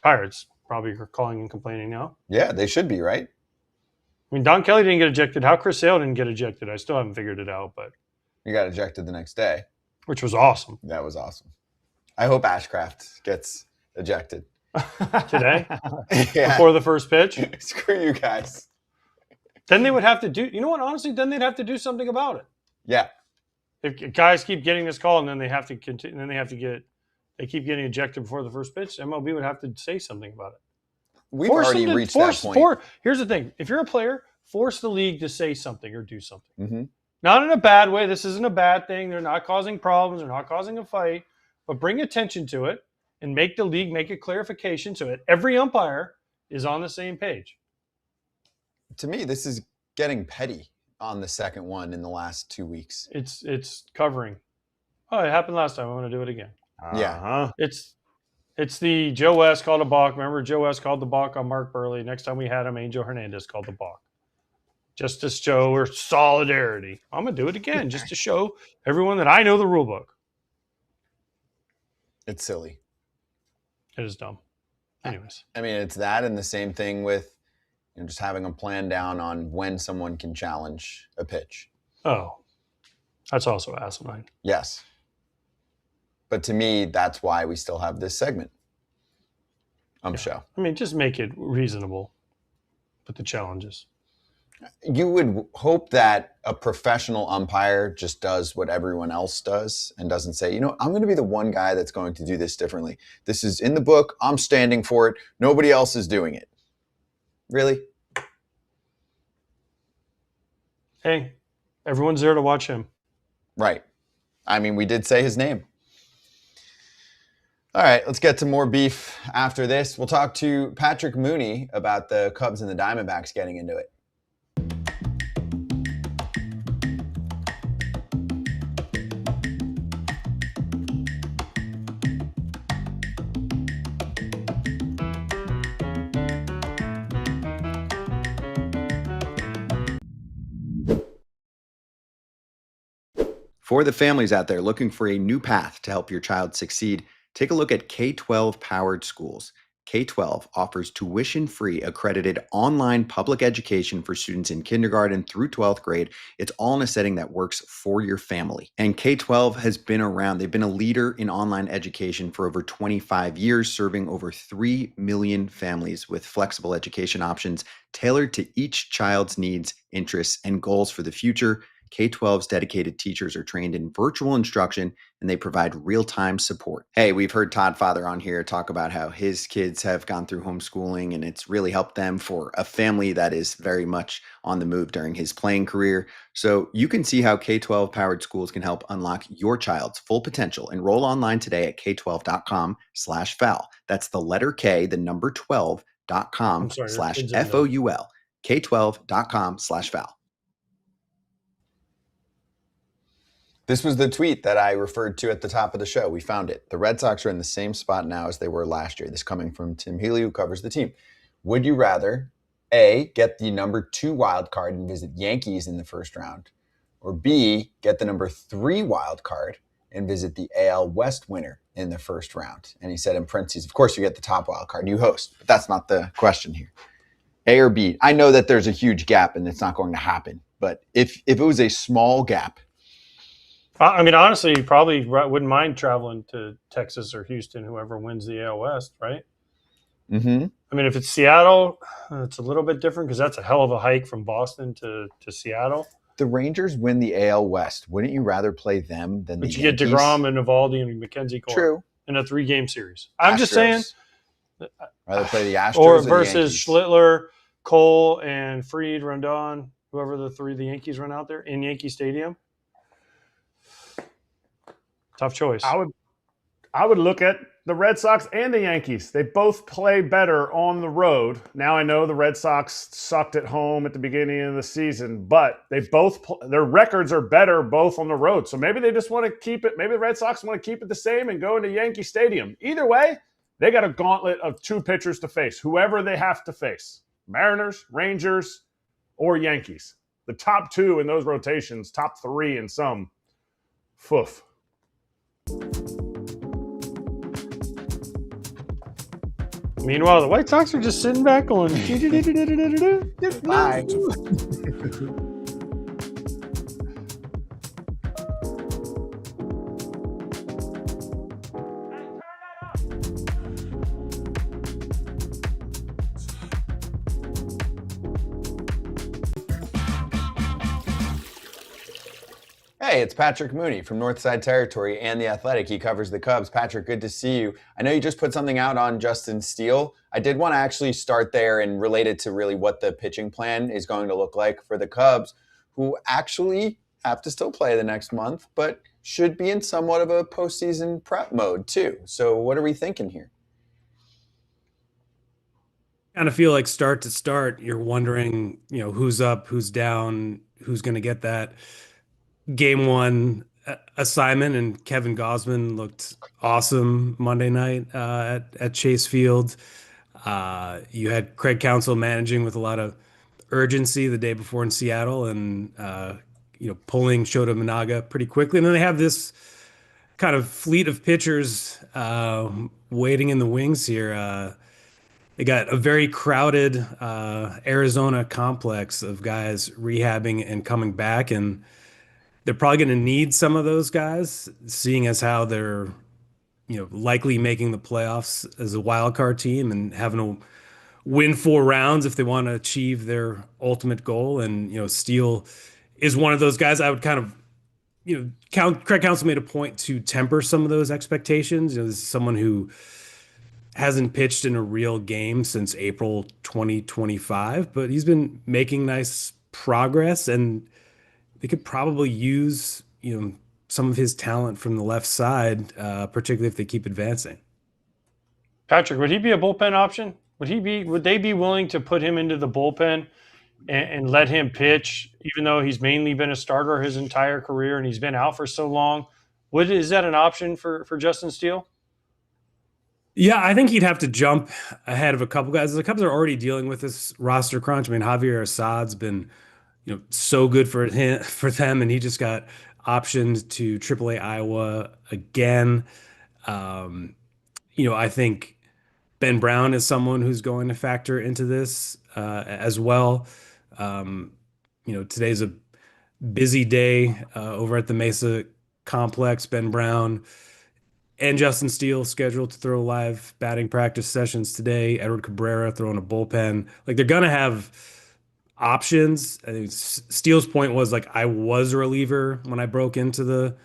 Pirates. probably are calling and complaining now. Yeah, they should be, right? I mean, Don Kelly didn't get ejected. How Chris Sale didn't get ejected, I still haven't figured it out. But he got ejected the next day. Which was awesome. That was awesome. I hope Ashcraft gets ejected. Today? Before the first pitch? Screw you guys. Then they would have to do, you know what, honestly, then they'd have to do something about it. Yeah. If guys keep getting this call and then they have to continue, and then they keep getting ejected before the first pitch, MLB would have to say something about it. We've already reached that point. Here's the thing. If you're a player, force the league to say something or do something. Mm-hmm. Not in a bad way. This isn't a bad thing. They're not causing problems. They're not causing a fight. But bring attention to it and make the league make a clarification so that every umpire is on the same page. To me, this is getting petty on the second one in the last 2 weeks. It's covering. Oh, it happened last time. I'm going to do it again. Yeah. It's the Joe West called a balk. Remember, Joe West called the balk on Mark Burley. Next time we had him, Angel Hernandez called the balk. Just to show our solidarity. I'm going to do it again just to show everyone that I know the rule book. It's silly. It is dumb. Anyways. I mean, it's that and the same thing with just having a plan down on when someone can challenge a pitch. Oh, that's also asinine. Yes. But to me, that's why we still have this segment. Show. I mean, just make it reasonable with the challenges. You would hope that a professional umpire just does what everyone else does and doesn't say, I'm going to be the one guy that's going to do this differently. This is in the book. I'm standing for it. Nobody else is doing it. Really? Hey, everyone's there to watch him. Right. I mean, we did say his name. All right, let's get to more beef after this. We'll talk to Patrick Mooney about the Cubs and the Diamondbacks getting into it. For the families out there looking for a new path to help your child succeed, take a look at K-12 Powered Schools. K-12 offers tuition-free accredited online public education for students in kindergarten through 12th grade. It's all in a setting that works for your family. And K-12 has been around. They've been a leader in online education for over 25 years, serving over 3 million families with flexible education options tailored to each child's needs, interests, and goals for the future. K-12's dedicated teachers are trained in virtual instruction and they provide real-time support. Hey, we've heard Todd Father on here talk about how his kids have gone through homeschooling and it's really helped them for a family that is very much on the move during his playing career. So you can see how K-12 Powered Schools can help unlock your child's full potential. Enroll online today at k12.com/FOUL. That's the letter K, the number 12.com/FOUL. K12.com/FOUL. This was the tweet that I referred to at the top of the show. We found it. The Red Sox are in the same spot now as they were last year. This coming from Tim Healy, who covers the team. Would you rather, A, get the number 2 wild card and visit Yankees in the first round, or B, get the number 3 wild card and visit the AL West winner in the first round? And he said in parentheses, of course you get the top wild card. You host, but that's not the question here. A or B? I know that there's a huge gap and it's not going to happen, but if it was a small gap, I mean, honestly, you probably wouldn't mind traveling to Texas or Houston, whoever wins the AL West, right? Mm-hmm. I mean, if it's Seattle, it's a little bit different because that's a hell of a hike from Boston to Seattle. The Rangers win the AL West. Wouldn't you rather play them than the Yankees? But you get DeGrom and Eovaldi and McKenzie Cole. True. In a 3-game series. I'm just saying. Rather play the Astros or versus Schlittler, Cole, and Fried, Rondon, whoever the Yankees run out there in Yankee Stadium. Tough choice. I would look at the Red Sox and the Yankees. They both play better on the road. Now I know the Red Sox sucked at home at the beginning of the season, but they both their records are better both on the road. So maybe they just want to keep it. Maybe the Red Sox want to keep it the same and go into Yankee Stadium. Either way, they got a gauntlet of 2 pitchers to face, whoever they have to face. Mariners, Rangers, or Yankees. The top 2 in those rotations, top 3 in some. Foof. Meanwhile, the White Sox are just sitting back going. Bye. Hey, it's Patrick Mooney from Northside Territory and The Athletic. He covers the Cubs. Patrick, good to see you. I know you just put something out on Justin Steele. I did want to actually start there and relate it to really what the pitching plan is going to look like for the Cubs, who actually have to still play the next month, but should be in somewhat of a postseason prep mode too. So what are we thinking here? Kind of feel like start to start, you're wondering, who's up, who's down, who's going to get that Game 1 assignment, and Kevin Gausman looked awesome Monday night at Chase Field. You had Craig Counsell managing with a lot of urgency the day before in Seattle, and pulling Shota Minaga pretty quickly. And then they have this kind of fleet of pitchers waiting in the wings here. They got a very crowded Arizona complex of guys rehabbing and coming back, and they're probably going to need some of those guys, seeing as how they're, likely making the playoffs as a wild card team and having to win 4 rounds if they want to achieve their ultimate goal. And, Steele is one of those guys. I would kind of, Craig Counsell made a point to temper some of those expectations. This is someone who hasn't pitched in a real game since April 2025, but he's been making nice progress, and they could probably use, some of his talent from the left side, particularly if they keep advancing. Patrick, would he be a bullpen option? Would they be willing to put him into the bullpen and let him pitch, even though he's mainly been a starter his entire career and he's been out for so long? Is that an option for Justin Steele? Yeah, I think he'd have to jump ahead of a couple guys. The Cubs are already dealing with this roster crunch. I mean, Javier Assad's been so good for them, and he just got optioned to AAA Iowa again. I think Ben Braun is someone who's going to factor into this as well. Today's a busy day over at the Mesa complex. Ben Braun and Justin Steele scheduled to throw live batting practice sessions today. Edward Cabrera throwing a bullpen. They're going to have options. I think Steele's point was I was a reliever when I broke into the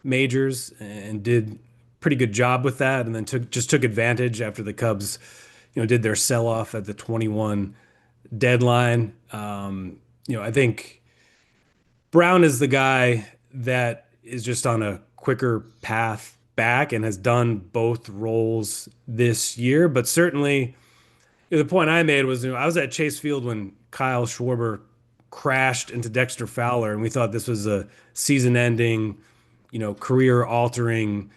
majors and did pretty good job with that, and then took advantage after the Cubs, did their sell-off at the 21 deadline. I think Braun is the guy that is just on a quicker path back and has done both roles this year. But certainly, the point I made was, I was at Chase Field when Kyle Schwarber crashed into Dexter Fowler, and we thought this was a season-ending, career-altering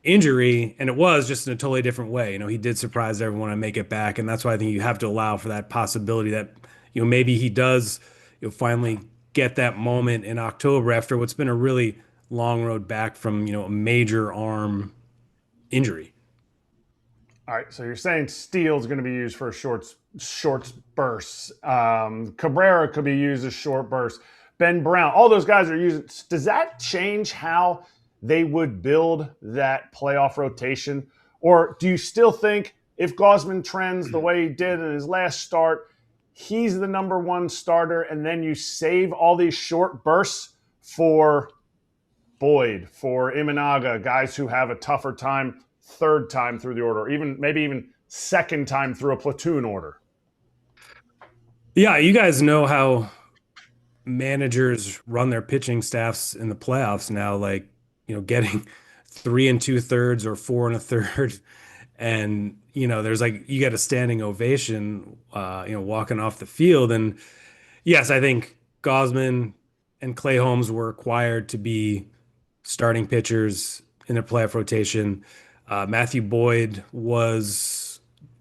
injury, and it was, just in a totally different way. He did surprise everyone and make it back, and that's why I think you have to allow for that possibility that, maybe he does, finally get that moment in October after what's been a really long road back from, a major arm injury. All right, so you're saying Steele's going to be used for short bursts. Cabrera could be used as short bursts. Ben Braun, all those guys are using. Does that change how they would build that playoff rotation? Or do you still think if Gausman trends the way he did in his last start, he's the number 1 starter, and then you save all these short bursts for Boyd, for Imanaga, guys who have a tougher time third time through the order, maybe even second time through a platoon order? Yeah, you guys know how managers run their pitching staffs in the playoffs now, getting 3 2/3 or 4 1/3. And, there's you get a standing ovation, walking off the field. And yes, I think Gausman and Clay Holmes were required to be starting pitchers in their playoff rotation. Matthew Boyd was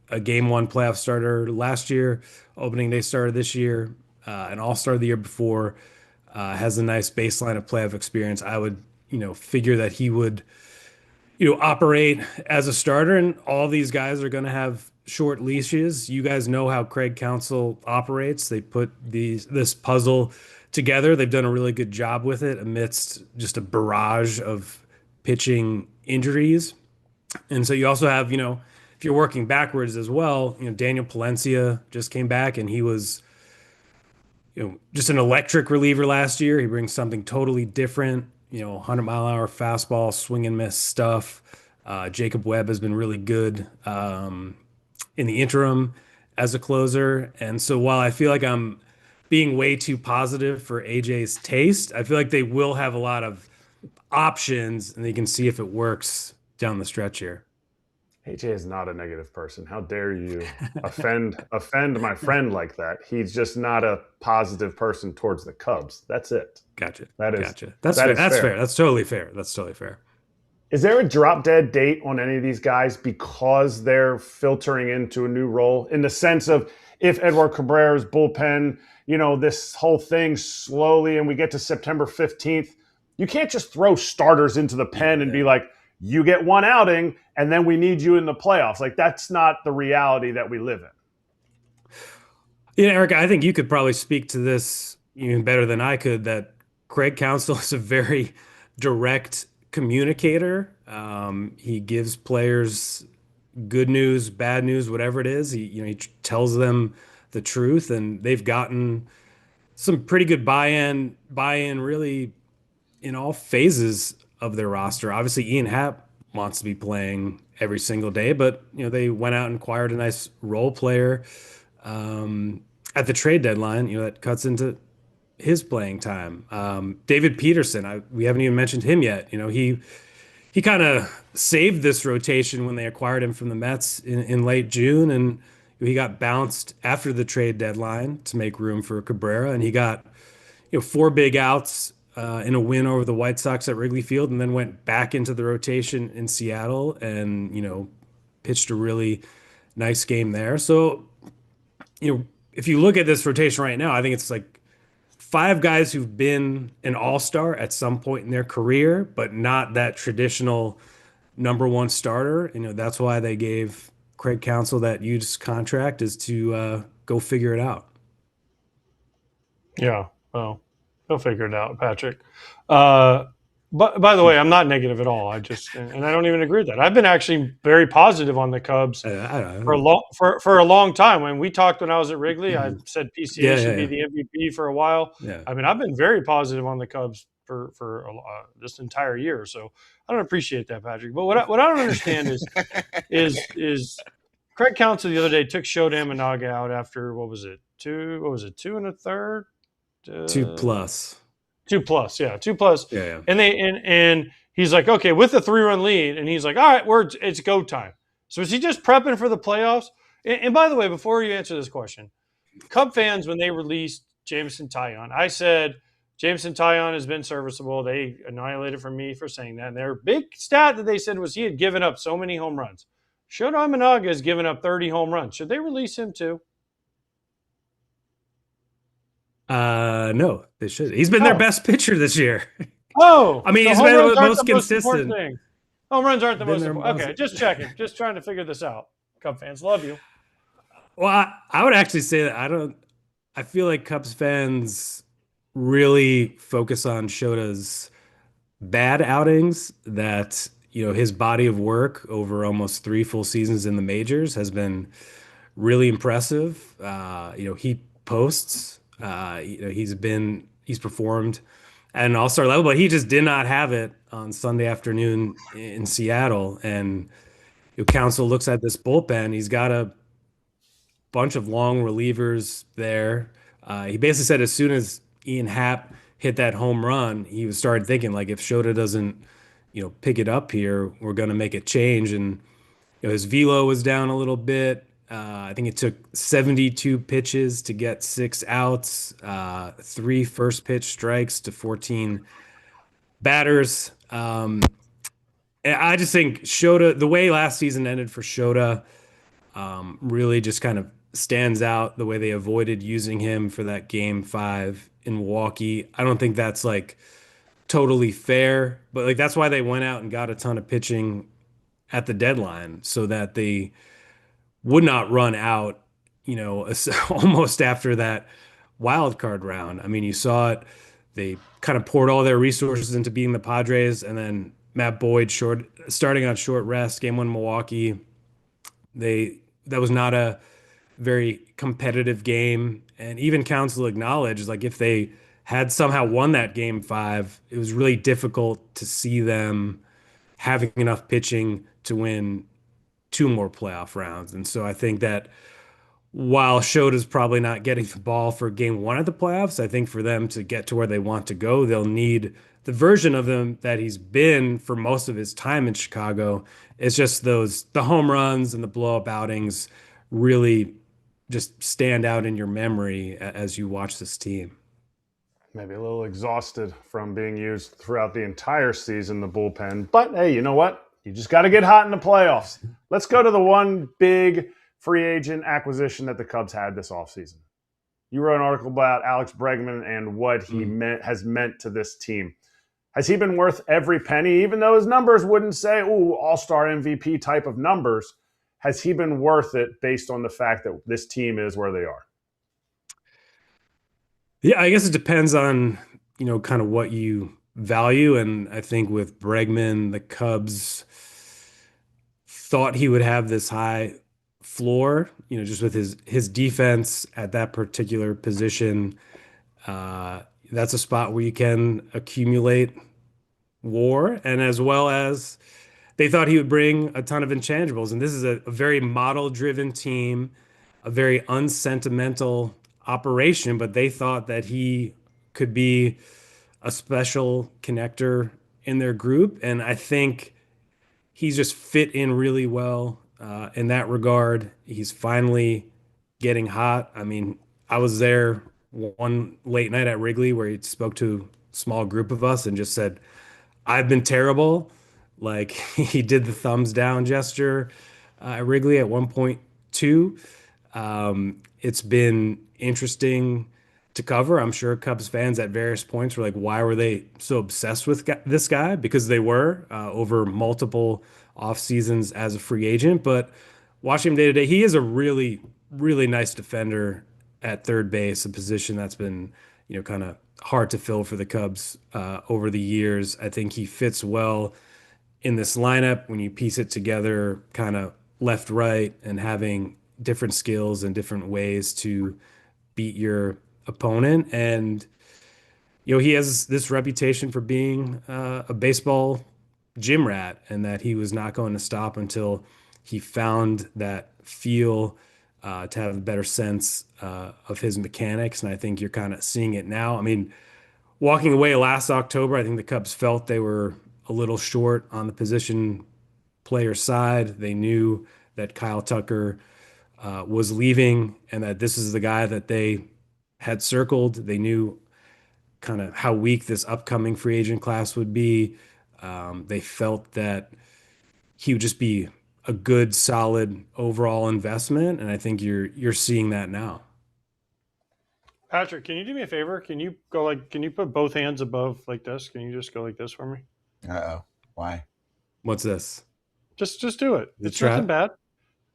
a Game 1 playoff starter last year, opening day starter this year, an all-star the year before, has a nice baseline of playoff experience. I would, figure that he would, operate as a starter, and all these guys are going to have short leashes. You guys know how Craig Counsell operates. They put this puzzle together. They've done a really good job with it amidst just a barrage of pitching injuries. And so you also have, if you're working backwards as well, Daniel Palencia just came back and he was, just an electric reliever last year. He brings something totally different, 100-mile-an-hour fastball, swing and miss stuff. Jacob Webb has been really good in the interim as a closer. And so while I feel like I'm being way too positive for AJ's taste, I feel like they will have a lot of options and they can see if it works down the stretch here. AJ is not a negative person. How dare you offend my friend like that? He's just not a positive person towards the Cubs. That's it. Gotcha. Gotcha. That's fair. That's fair. That's totally fair. That's totally fair. Is there a drop dead date on any of these guys because they're filtering into a new role, in the sense of if Edward Cabrera's bullpen, this whole thing slowly, and we get to September 15th, you can't just throw starters into the pen and be like, you get one outing and then we need you in the playoffs. Like, that's not the reality that we live in. Yeah, Erik, I think you could probably speak to this even better than I could, that Craig Counsell is a very direct communicator. He gives players good news, bad news, whatever it is. He tells them the truth, and they've gotten some pretty good buy-in really in all phases of their roster. Obviously, Ian Happ wants to be playing every single day, but they went out and acquired a nice role player at the trade deadline. That cuts into his playing time. David Pederson, we haven't even mentioned him yet. He kind of saved this rotation when they acquired him from the Mets in late June, and he got bounced after the trade deadline to make room for Cabrera, and he got 4 big outs in a win over the White Sox at Wrigley Field, and then went back into the rotation in Seattle and, pitched a really nice game there. So, if you look at this rotation right now, I think it's like 5 guys who've been an all-star at some point in their career, but not that traditional number one starter. That's why they gave Craig Counsell that huge contract, is to go figure it out. Yeah, well, he'll figure it out, Patrick. But by the way, I'm not negative at all. And I don't even agree with that. I've been actually very positive on the Cubs for a long time. When we talked when I was at Wrigley, I said PCA should be the MVP for a while. Yeah. I mean, I've been very positive on the Cubs for this entire year. So I don't appreciate that, Patrick. But what I don't understand is Craig Counsell the other day took Shota Imanaga out after what was it, 2 1/3? 2+. 2+, yeah, 2+. Yeah. And he's like, okay, with a 3-run lead, and he's like, all right, it's go time. So is he just prepping for the playoffs? And by the way, before you answer this question, Cub fans, when they released Jameson Taillon, I said Jameson Taillon has been serviceable. They annihilated from me for saying that. And their big stat that they said was he had given up so many home runs. Shota Imanaga has given up 30 home runs. Should they release him too? No, they should. He's been their best pitcher this year. I mean, he's been the most consistent. Home runs aren't the most important. Okay, just checking. Just trying to figure this out. Cub fans, love you. Well, I would actually say that I feel like Cubs fans really focus on Shota's bad outings, that, his body of work over almost 3 full seasons in the majors has been really impressive. He posts. He's performed at an all-star level, but he just did not have it on Sunday afternoon in Seattle. And Counsell looks at this bullpen. He's got a bunch of long relievers there. He basically said as soon as Ian Happ hit that home run, he started thinking, like, if Shota doesn't, pick it up here, we're going to make a change. And his velo was down a little bit. I think it took 72 pitches to get 6 outs, 3 first pitch strikes to 14 batters. And I just think Shota, the way last season ended for Shota, really just kind of stands out, the way they avoided using him for that game 5 in Milwaukee. I don't think that's like totally fair, but like that's why they went out and got a ton of pitching at the deadline, so that they would not run out, almost after that wild card round. I mean, you saw it. They kind of poured all their resources into beating the Padres, and then Matt Boyd starting on short rest, game 1 Milwaukee. That was not a very competitive game, and even Counsell acknowledged, like, if they had somehow won that game 5, it was really difficult to see them having enough pitching to win 2 more playoff rounds. And so I think that while Shota's probably not getting the ball for game 1 of the playoffs, I think for them to get to where they want to go, they'll need the version of them that he's been for most of his time in Chicago. It's just the home runs and the blow-up outings really just stand out in your memory as you watch this team. Maybe a little exhausted from being used throughout the entire season, the bullpen. But hey, you know what? You just got to get hot in the playoffs. Let's go to the one big free agent acquisition that the Cubs had this offseason. You wrote an article about Alex Bregman and what he has meant to this team. Has he been worth every penny, even though his numbers wouldn't say, ooh, all-star MVP type of numbers? Has he been worth it based on the fact that this team is where they are? Yeah, I guess it depends on, kind of what you value. And I think with Bregman, the Cubs thought he would have this high floor, just with his defense at that particular position. That's a spot where you can accumulate WAR, and as well as they thought he would bring a ton of intangibles. And this is a very model-driven team, a very unsentimental operation, but they thought that he could be a special connector in their group. And I think he's just fit in really well in that regard. He's finally getting hot. I mean, I was there one late night at Wrigley where he spoke to a small group of us and just said, I've been terrible. Like, he did the thumbs down gesture at Wrigley at 1.2. It's been interesting to cover. I'm sure Cubs fans at various points were like, why were they so obsessed with this guy? Because they were over multiple off seasons as a free agent. But watching him day to day, he is a really, really nice defender at third base, a position that's been, kind of hard to fill for the Cubs over the years. I think he fits well in this lineup when you piece it together, kind of left, right, and having different skills and different ways to beat your opponent. And, he has this reputation for being a baseball gym rat, and that he was not going to stop until he found that feel to have a better sense of his mechanics. And I think you're kind of seeing it now. I mean, walking away last October, I think the Cubs felt they were a little short on the position player side. They knew that Kyle Tucker was leaving and that this is the guy that they had circled. They knew kind of how weak this upcoming free agent class would be. They felt that he would just be a good, solid overall investment, and I think you're seeing that now. Patrick, can you do me a favor? Can you put both hands above like this? Can you just go like this for me? Uh-oh. Why? What's this? Just do it. It's nothing bad.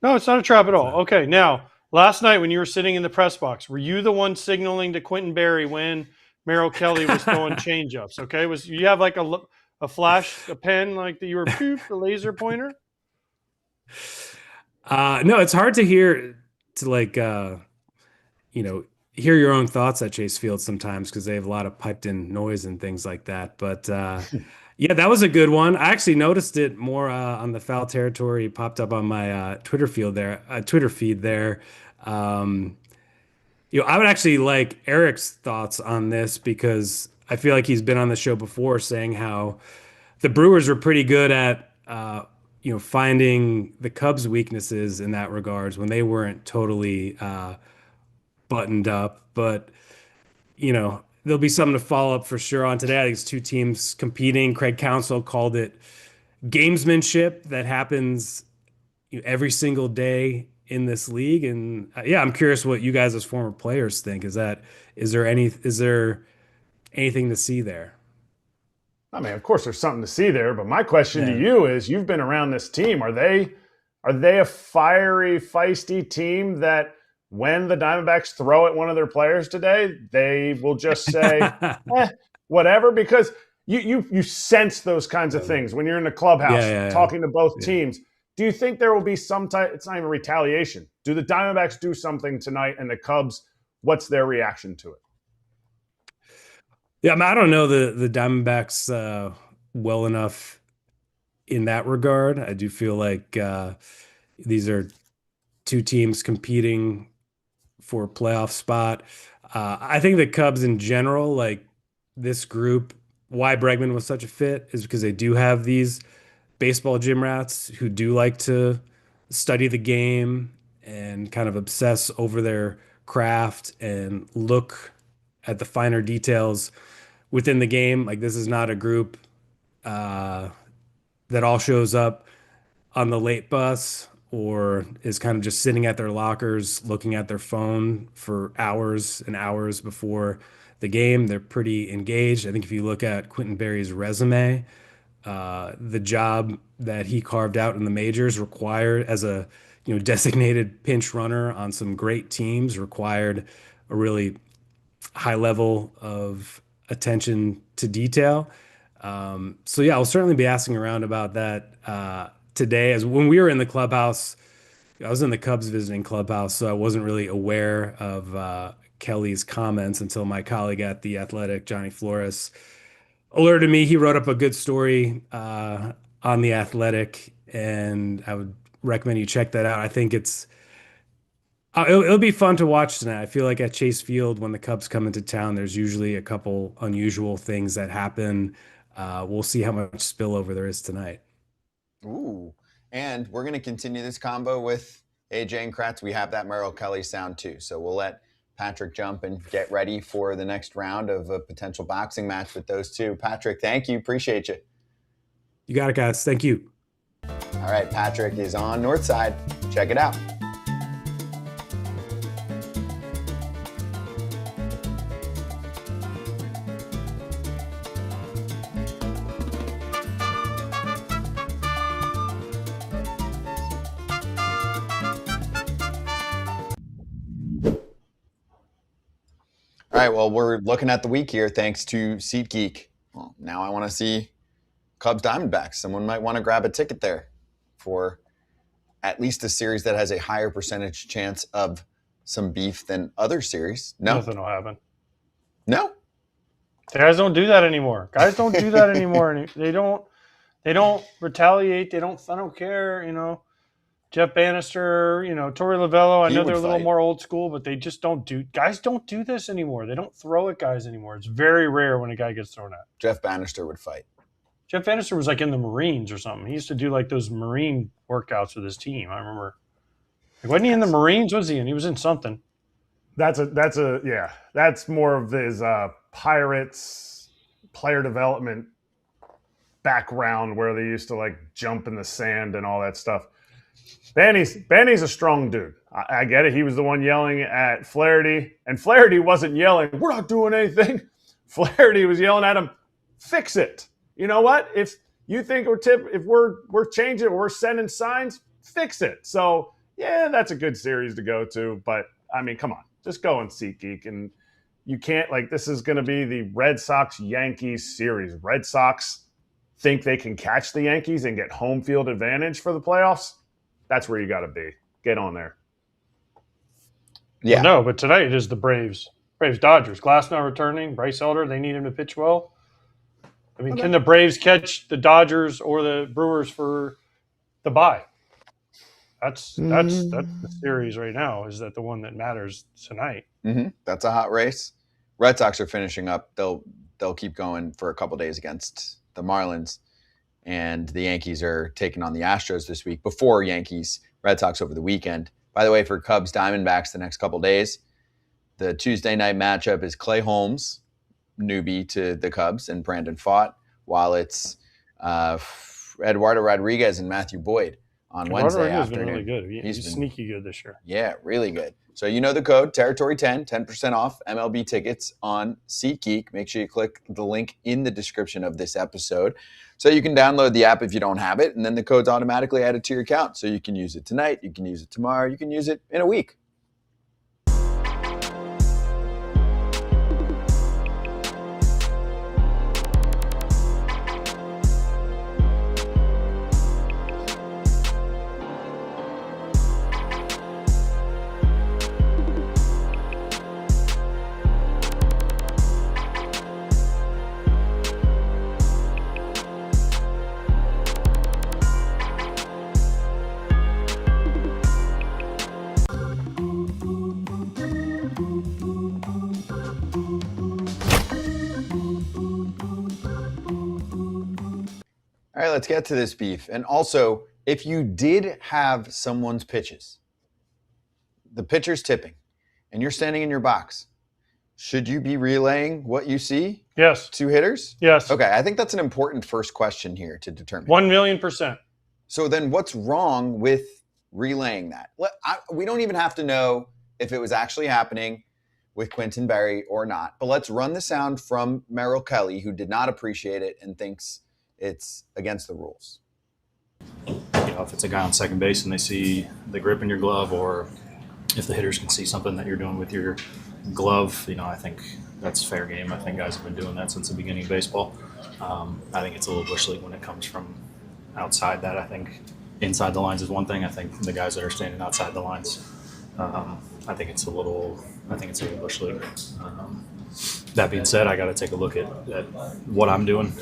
No, it's not a trap at all. Okay, now, last night when you were sitting in the press box, were you the one signaling to Quintin Berry when Merrill Kelly was throwing changeups? Okay, you have like a flash, a pen like that you were the laser pointer? No, it's hard to hear hear your own thoughts at Chase Field sometimes because they have a lot of piped in noise and things like that. But yeah, that was a good one. I actually noticed it more on the Foul Territory. It popped up on my Twitter feed there. I would actually like Erik's thoughts on this because I feel like he's been on the show before saying how the Brewers were pretty good at finding the Cubs' weaknesses in that regards when they weren't totally buttoned up. But there'll be something to follow up for sure on today. I think it's two teams competing. Craig Counsell called it gamesmanship that happens every single day in this league. And I'm curious what you guys as former players think. Is there anything to see there? I mean, of course there's something to see there, but my question to you is, you've been around this team. Are they Are they a fiery, feisty team that when the Diamondbacks throw at one of their players today, they will just say, whatever? Because you sense those kinds of things when you're in the clubhouse talking to both teams. Do you think there will be some type, it's not even retaliation. Do the Diamondbacks do something tonight and the Cubs, what's their reaction to it? Yeah, I don't know the Diamondbacks well enough in that regard. I do feel like these are two teams competing for a playoff spot. I think the Cubs in general, like this group, why Bregman was such a fit is because they do have these baseball gym rats who do like to study the game and kind of obsess over their craft and look at the finer details within the game. Like this is not a group that all shows up on the late bus or is kind of just sitting at their lockers looking at their phone for hours and hours before the game. They're pretty engaged. I think if you look at Quintin Berry's resume, the job that he carved out in the majors required as a designated pinch runner on some great teams required a really high level of attention to detail. So yeah, I'll certainly be asking around about that today. As when we were in the clubhouse, I was in the Cubs visiting clubhouse, so I wasn't really aware of Kelly's comments until my colleague at The Athletic, Johnny Flores, alerted me. He wrote up a good story on The Athletic, and I would recommend you check that out. I think it'll be fun to watch tonight. I feel like at Chase Field, when the Cubs come into town, there's usually a couple unusual things that happen. We'll see how much spillover there is tonight. Ooh, and we're going to continue this combo with AJ and Kratz. We have that Merrill Kelly sound too, so we'll let Patrick jump and get ready for the next round of a potential boxing match with those two. Patrick, thank you. Appreciate you. You got it, guys. Thank you. All right, Patrick is on Northside. Check it out. All right, well, we're looking at the week here thanks to SeatGeek. Well, now I want to see Cubs-Diamondbacks. Someone might want to grab a ticket there for at least a series that has a higher percentage chance of some beef than other series. No. Nothing will happen. No? The guys don't do that anymore. They don't retaliate. I don't care, Jeff Bannister, Torey Lovello. I know they're a little more old school, but they just guys don't do this anymore. They don't throw at guys anymore. It's very rare when a guy gets thrown at. Jeff Bannister would fight. Jeff Bannister was like in the Marines or something. He used to do like those Marine workouts with his team. I remember. Wasn't he in the Marines? Was he? And he was in something. That's more of his Pirates player development background where they used to like jump in the sand and all that stuff. Banny's a strong dude. I get it. He was the one yelling at Flaherty, and Flaherty wasn't yelling, "We're not doing anything." Flaherty was yelling at him, "Fix it." You know what? If you think if we're changing, we're sending signs, fix it. So yeah, that's a good series to go to. But I mean, come on, just go on SeatGeek, and you can't this is going to be the Red Sox-Yankees series. Red Sox think they can catch the Yankees and get home field advantage for the playoffs. That's where you got to be. Get on there. Yeah. Well, no, but tonight it is the Braves. Braves-Dodgers. Glass now returning. Bryce Elder, they need him to pitch well. I mean, Can the Braves catch the Dodgers or the Brewers for the bye? That's the series right now. Is that the one that matters tonight? Mm-hmm. That's a hot race. Red Sox are finishing up. They'll keep going for a couple days against the Marlins. And the Yankees are taking on the Astros this week before Red Sox over the weekend. By the way, for Cubs-Diamondbacks the next couple days, the Tuesday night matchup is Clay Holmes, newbie to the Cubs, and Brandon Pfaadt, while it's Eduardo Rodriguez and Matthew Boyd on Wednesday Rodrigo's afternoon. been really good. He's sneaky good this year. Yeah, really good. So you know the code, Territory 10% off MLB tickets on SeatGeek. Make sure you click the link in the description of this episode so you can download the app if you don't have it, and then the code's automatically added to your account. So you can use it tonight, you can use it tomorrow, you can use it in a week. All right, let's get to this beef. And also, if you did have someone's pitches, the pitcher's tipping, and you're standing in your box, should you be relaying what you see? Yes. To hitters? Yes. Okay, I think that's an important first question here to determine. 1,000,000%. So then what's wrong with relaying that? We don't even have to know if it was actually happening with Quintin Berry or not. But let's run the sound from Merrill Kelly, who did not appreciate it and thinks it's against the rules. If it's a guy on second base and they see the grip in your glove, or if the hitters can see something that you're doing with your glove, I think that's fair game. I think guys have been doing that since the beginning of baseball. I think it's a little bush league when it comes from outside that. I think inside the lines is one thing. I think the guys that are standing outside the lines, I think it's a little bush league. That being said, I got to take a look at what I'm doing.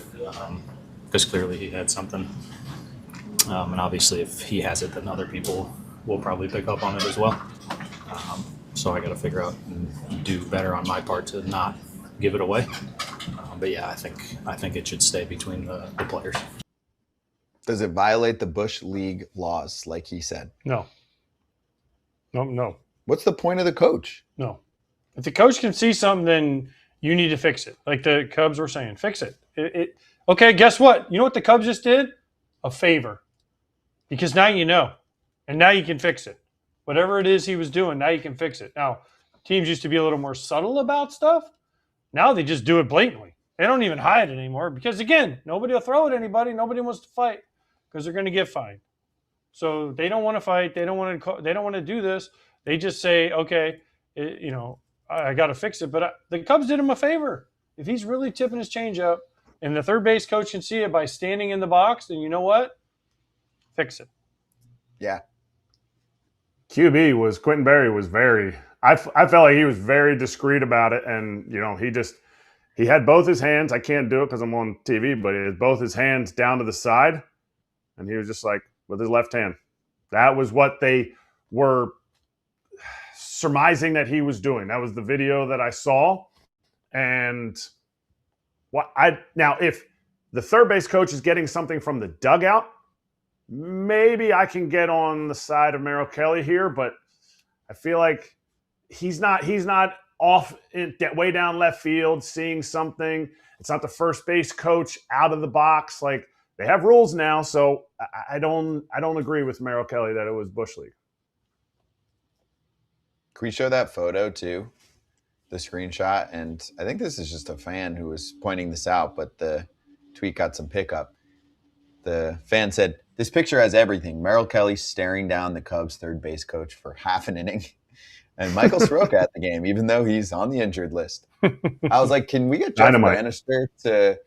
Because clearly he had something. And obviously if he has it, then other people will probably pick up on it as well. So I got to figure out and do better on my part to not give it away. But yeah, I think it should stay between the players. Does it violate the Bush League laws, like he said? No. No. What's the point of the coach? No. If the coach can see something, then you need to fix it. Like the Cubs were saying, fix it. Okay, guess what? You know what the Cubs just did? A favor. Because now you know. And now you can fix it. Whatever it is he was doing, now you can fix it. Now, teams used to be a little more subtle about stuff. Now they just do it blatantly. They don't even hide it anymore. Because, again, nobody will throw at anybody. Nobody wants to fight because they're going to get fined. So they don't want to fight. They don't want to do this. They just say, okay, I got to fix it. But the Cubs did him a favor. If he's really tipping his changeup, and the third base coach can see it by standing in the box, then you know what? Fix it. Yeah. Quintin Berry was I felt like he was very discreet about it. And, he had both his hands. I can't do it because I'm on TV, but he had both his hands down to the side. And he was just like, with his left hand. That was what they were surmising that he was doing. That was the video that I saw. And now, if the third base coach is getting something from the dugout, maybe I can get on the side of Merrill Kelly here, but I feel like he's not off way down left field seeing something. It's not the first base coach out of the box. Like, they have rules now, so I don't agree with Merrill Kelly that it was Bush League. Can we show that photo too? The screenshot, and I think this is just a fan who was pointing this out, but the tweet got some pickup. The fan said, "This picture has everything. Merrill Kelly staring down the Cubs third base coach for half an inning, and Michael Soroka at the game, even though he's on the injured list." I was like, can we get Jeff Bannister to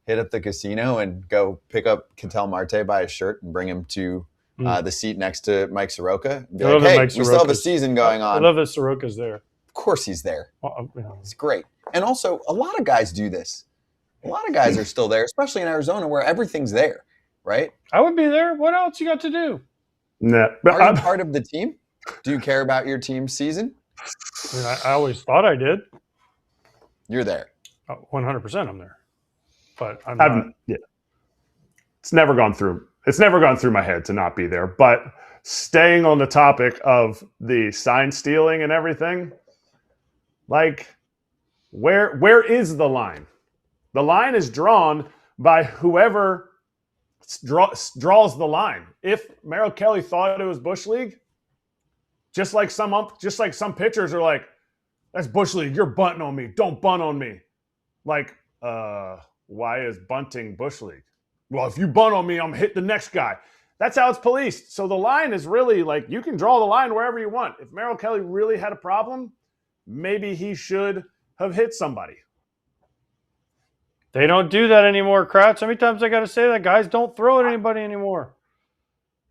hit up the casino and go pick up Ketel Marte by his shirt and bring him to the seat next to Mike Soroka? And be like, hey, we still have a season going on. I love that Soroka's there. Of course he's there. It's great. And also, a lot of guys do this. A lot of guys are still there, especially in Arizona where everything's there, right? I would be there. What else you got to do? Nah, are you part of the team? Do you care about your team's season? I always thought I did. You're there. 100% I'm there. But I'm not. Yeah. It's never gone through my head to not be there. But staying on the topic of the sign stealing and everything, like, where is the line? The line is drawn by whoever draws the line. If Merrill Kelly thought it was Bush League, just like some pitchers are like, that's Bush League, you're bunting on me, don't bunt on me. Like, why is bunting Bush League? Well, if you bunt on me, I'm hit the next guy. That's how it's policed. So the line is really like, you can draw the line wherever you want. If Merrill Kelly really had a problem, maybe he should have hit somebody. They don't do that anymore, Kratz. How many times I got to say that? Guys don't throw at anybody anymore.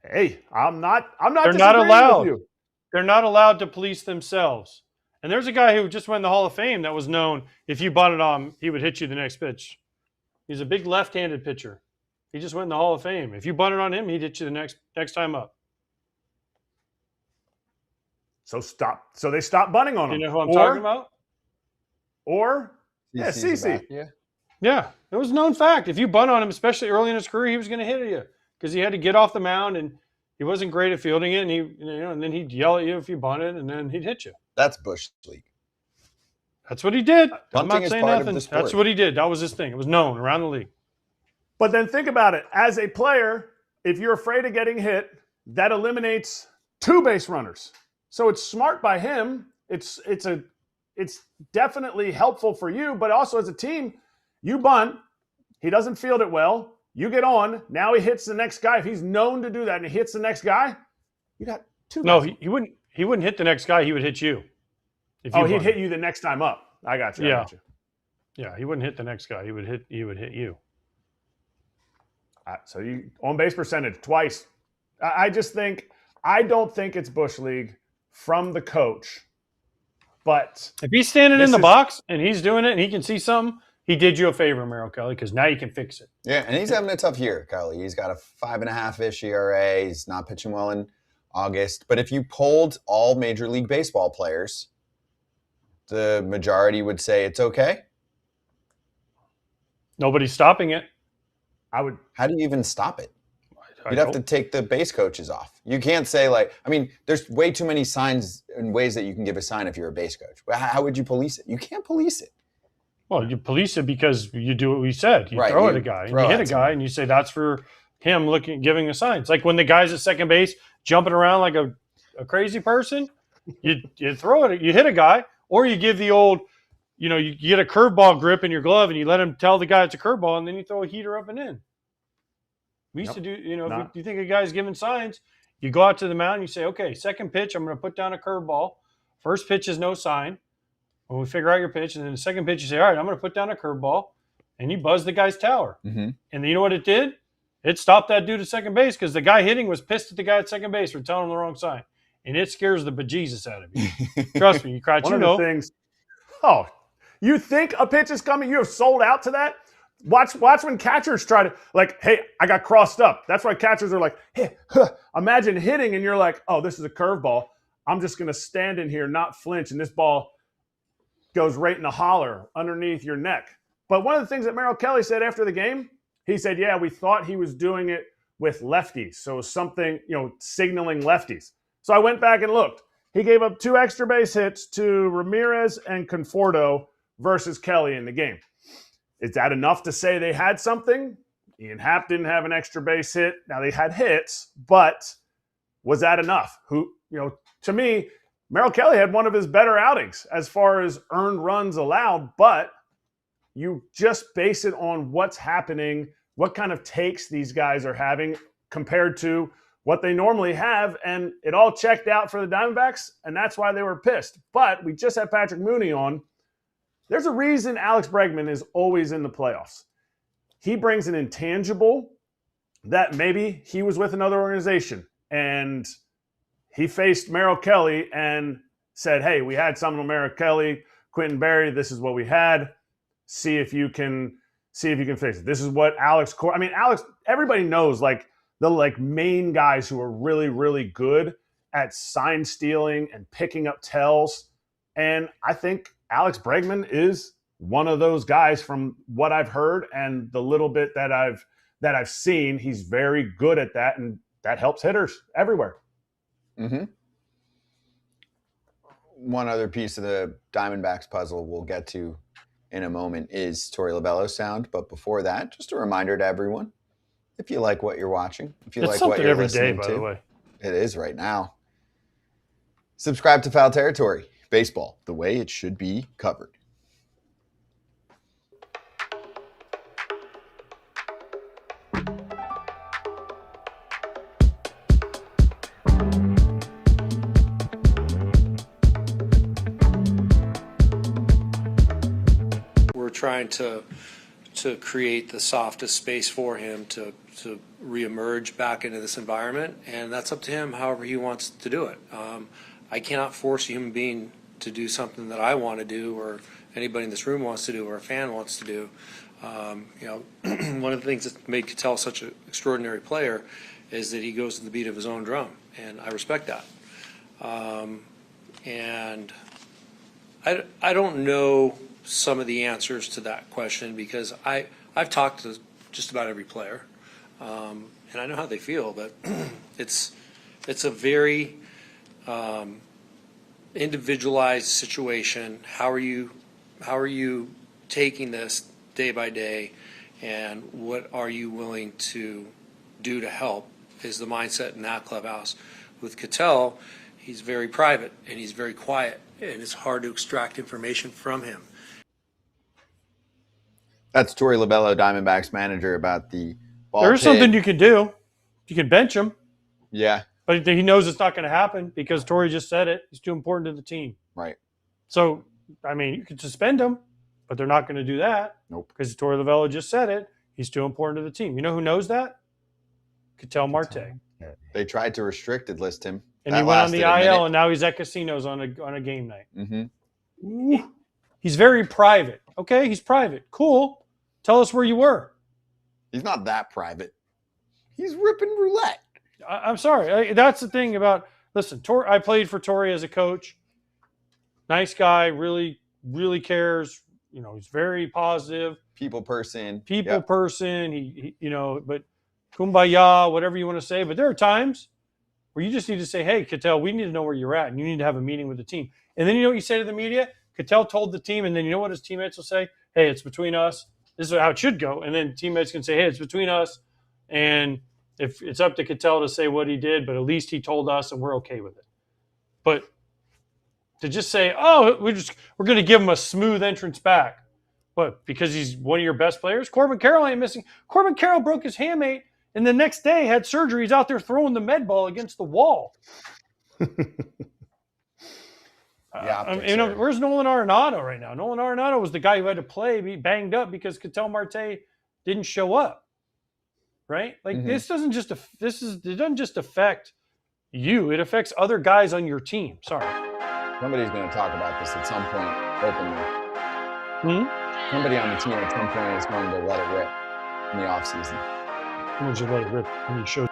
Hey, I'm not. They're not allowed. With you. They're not allowed to police themselves. And there's a guy who just went in the Hall of Fame that was known, if you bunted on him, he would hit you the next pitch. He's a big left-handed pitcher. He just went in the Hall of Fame. If you bunted on him, he'd hit you the next time up. So they stopped bunting on him. You know who I'm talking about? CC. Yeah, it was a known fact. If you bunt on him, especially early in his career, he was going to hit you because he had to get off the mound and he wasn't great at fielding it. And then he'd yell at you if you bunted, and then he'd hit you. That's Bush League. That's what he did. Bunting I'm not saying nothing. That's what he did. That was his thing. It was known around the league. But then think about it. As a player, if you're afraid of getting hit, that eliminates 2 base runners. So it's smart by him. It's definitely helpful for you, but also as a team, you bunt, he doesn't field it well, you get on, now he hits the next guy. If he's known to do that and he hits the next guy, you got 2 guys. No, he wouldn't hit the next guy, he would hit you. He'd hit you the next time up. I got you. Yeah, he wouldn't hit the next guy. He would hit you. So you on base percentage twice. I don't think it's Bush League from the coach. But if he's standing in the box and he's doing it and he can see something, he did you a favor, Merrill Kelly, because now you can fix it. Yeah, and he's having a tough year, Kelly. He's got a 5.5-ish ERA. He's not pitching well in August. But if you polled all Major League Baseball players, the majority would say it's okay. Nobody's stopping it. How do you even stop it? You'd have to take the base coaches off. You can't say there's way too many signs and ways that you can give a sign if you're a base coach. How would you police it? You can't police it. Well, you police it because you do what we said. You throw at a guy, and you hit a guy, and you say that's for him giving a sign. It's like when the guy's at second base jumping around like a crazy person, you throw it, you hit a guy, or you give the old, you get a curveball grip in your glove and you let him tell the guy it's a curveball, and then you throw a heater up and in. We used to do, if you think a guy's giving signs, you go out to the mound and you say, okay, second pitch, I'm going to put down a curveball. First pitch is no sign. When we figure out your pitch, and then the second pitch, you say, all right, I'm going to put down a curveball, and you buzz the guy's tower. Mm-hmm. And you know what it did? It stopped that dude at second base because the guy hitting was pissed at the guy at second base for telling him the wrong sign. And it scares the bejesus out of you. Trust me, Kratz, One of the things. Oh, you think a pitch is coming? You have sold out to that? Watch when catchers try to, hey, I got crossed up. That's why catchers are like, hey, imagine hitting, and you're like, oh, this is a curveball. I'm just going to stand in here, not flinch, and this ball goes right in the holler underneath your neck. But one of the things that Merrill Kelly said after the game, he said, yeah, we thought he was doing it with lefties. So it was something, signaling lefties. So I went back and looked. He gave up 2 extra base hits to Ramirez and Conforto versus Kelly in the game. Is that enough to say they had something? Ian Happ didn't have an extra base hit. Now they had hits, but was that enough? To me, Merrill Kelly had one of his better outings as far as earned runs allowed, but you just base it on what's happening, what kind of takes these guys are having compared to what they normally have, and it all checked out for the Diamondbacks, and that's why they were pissed. But we just had Patrick Mooney on. There's a reason Alex Bregman is always in the playoffs. He brings an intangible that maybe he was with another organization, and he faced Merrill Kelly and said, hey, we had something with Merrill Kelly, Quintin Berry, this is what we had. See if you can fix it. This is what Alex, everybody knows the main guys who are really, really good at sign stealing and picking up tells. And I think Alex Bregman is one of those guys from what I've heard and the little bit that I've seen. He's very good at that, and that helps hitters everywhere. Mm-hmm. One other piece of the Diamondbacks puzzle we'll get to in a moment is Torey Lovullo's sound. But before that, just a reminder to everyone, if you like what you're watching, if you it's like something what you're every day, listening by to. the way. It is right now. Subscribe to Foul Territory. Baseball, the way it should be covered. We're trying to create the softest space for him to reemerge back into this environment, and that's up to him however he wants to do it. I cannot force a human being to do something that I want to do or anybody in this room wants to do or a fan wants to do. One of the things that made Ketel such an extraordinary player is that he goes to the beat of his own drum, and I respect that. And I don't know some of the answers to that question because I've talked to just about every player, and I know how they feel, but it's a very individualized situation. How are you taking this day by day, and what are you willing to do to help is the mindset in that clubhouse. With Ketel, he's very private and he's very quiet, and it's hard to extract information from him. That's Torey Lovullo, Diamondbacks manager, about the ball. There's something you can do. You can bench him. Yeah. But he knows it's not going to happen because Torey just said it. He's too important to the team. Right. So, I mean, you could suspend him, but they're not going to do that. Nope. Because Torey Lovullo just said it. He's too important to the team. You know who knows that? Ketel Marte. They tried to restricted list him. And he went on the IL, and now he's at casinos on a game night. Mm-hmm. He's very private. Okay, he's private. Cool. Tell us where you were. He's not that private. He's ripping roulette. I'm sorry. That's the thing about, listen, I played for Torey as a coach. Nice guy, really, really cares. You know, he's very positive. People person. He but kumbaya, whatever you want to say. But there are times where you just need to say, hey, Ketel, we need to know where you're at, and you need to have a meeting with the team. And then you know what you say to the media? Ketel told the team, and then you know what his teammates will say? Hey, it's between us. This is how it should go. And then teammates can say, hey, it's between us. And if it's up to Ketel to say what he did, but at least he told us and we're okay with it. But to just say, oh, we're going to give him a smooth entrance back. What, because he's one of your best players? Corbin Carroll ain't missing. Corbin Carroll broke his hamate and the next day had surgery. He's out there throwing the med ball against the wall. Where's Nolan Arenado right now? Nolan Arenado was the guy who had to play, be banged up because Ketel Marte didn't show up. Right? Like This doesn't just affect you. It affects other guys on your team. Sorry. Somebody's going to talk about this at some point openly. Somebody on the team at some point is going to let it rip in the offseason. How much you let it rip when you show?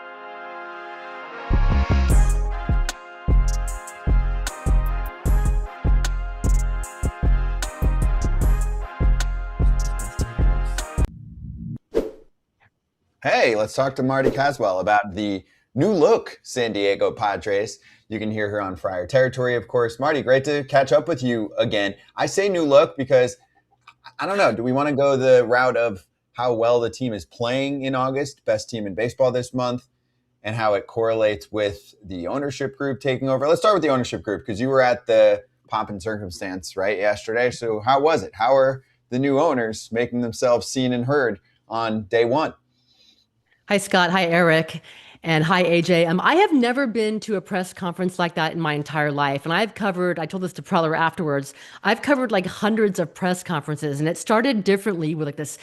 Hey, let's talk to Marty Caswell about the new look San Diego Padres. You can hear her on Friar Territory, of course. Marty, great to catch up with you again. I say new look because, I don't know, do we want to go the route of how well the team is playing in August, best team in baseball this month, and how it correlates with the ownership group taking over? Let's start with the ownership group because you were at the pomp and circumstance, right, yesterday. So how was it? How are the new owners making themselves seen and heard on day one? Hi, Scott. Hi, Erik. And hi, AJ. I have never been to a press conference like that in my entire life. And I told this to Preller afterwards, I've covered like hundreds of press conferences, and it started differently with like this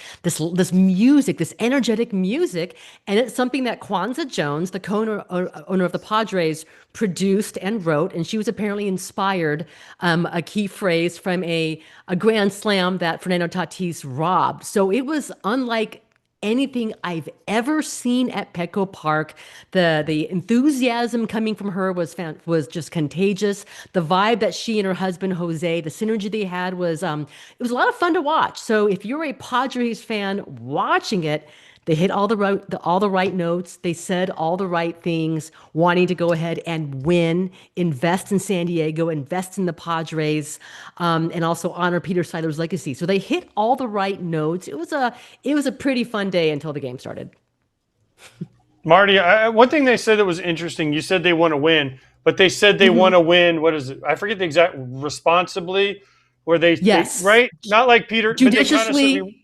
music, this energetic music. And it's something that Kwanzaa Jones, the co-owner of the Padres, produced and wrote. And she was apparently inspired, a key phrase from a grand slam that Fernando Tatis robbed. So it was unlike anything I've ever seen at Petco Park. The enthusiasm coming from her was just contagious. The vibe that she and her husband Jose, the synergy they had was it was a lot of fun to watch. So if you're a Padres fan watching it, they hit all the right notes. They said all the right things, wanting to go ahead and win, invest in San Diego, invest in the Padres, and also honor Peter Seidler's legacy. So they hit all the right notes. It was a pretty fun day until the game started. Marty, one thing they said that was interesting, you said they want to win, but they said they want to win, what is it? I forget the exact, responsibly, where they, right? Not like Peter. Judiciously.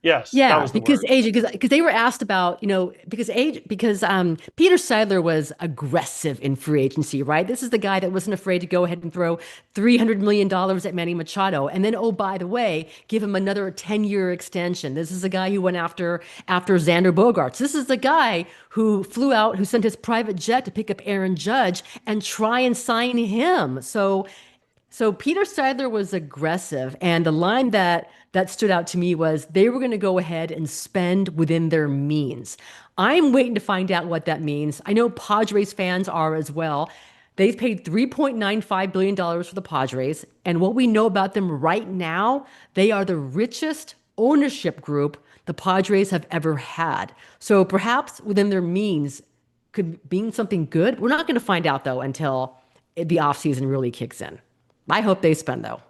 Yes. Yeah, because because they were asked about, because Peter Seidler was aggressive in free agency, right? This is the guy that wasn't afraid to go ahead and throw $300 million at Manny Machado. And then, oh, by the way, give him another 10-year extension. This is the guy who went after Xander Bogaerts. This is the guy who flew out, who sent his private jet to pick up Aaron Judge and try and sign him. So Peter Seidler was aggressive, and the line that stood out to me was they were going to go ahead and spend within their means. I'm waiting to find out what that means. I know Padres fans are as well. They've paid $3.95 billion for the Padres, and what we know about them right now, they are the richest ownership group the Padres have ever had. So perhaps within their means could mean something good. We're not going to find out, though, until the offseason really kicks in. I hope they spend, though.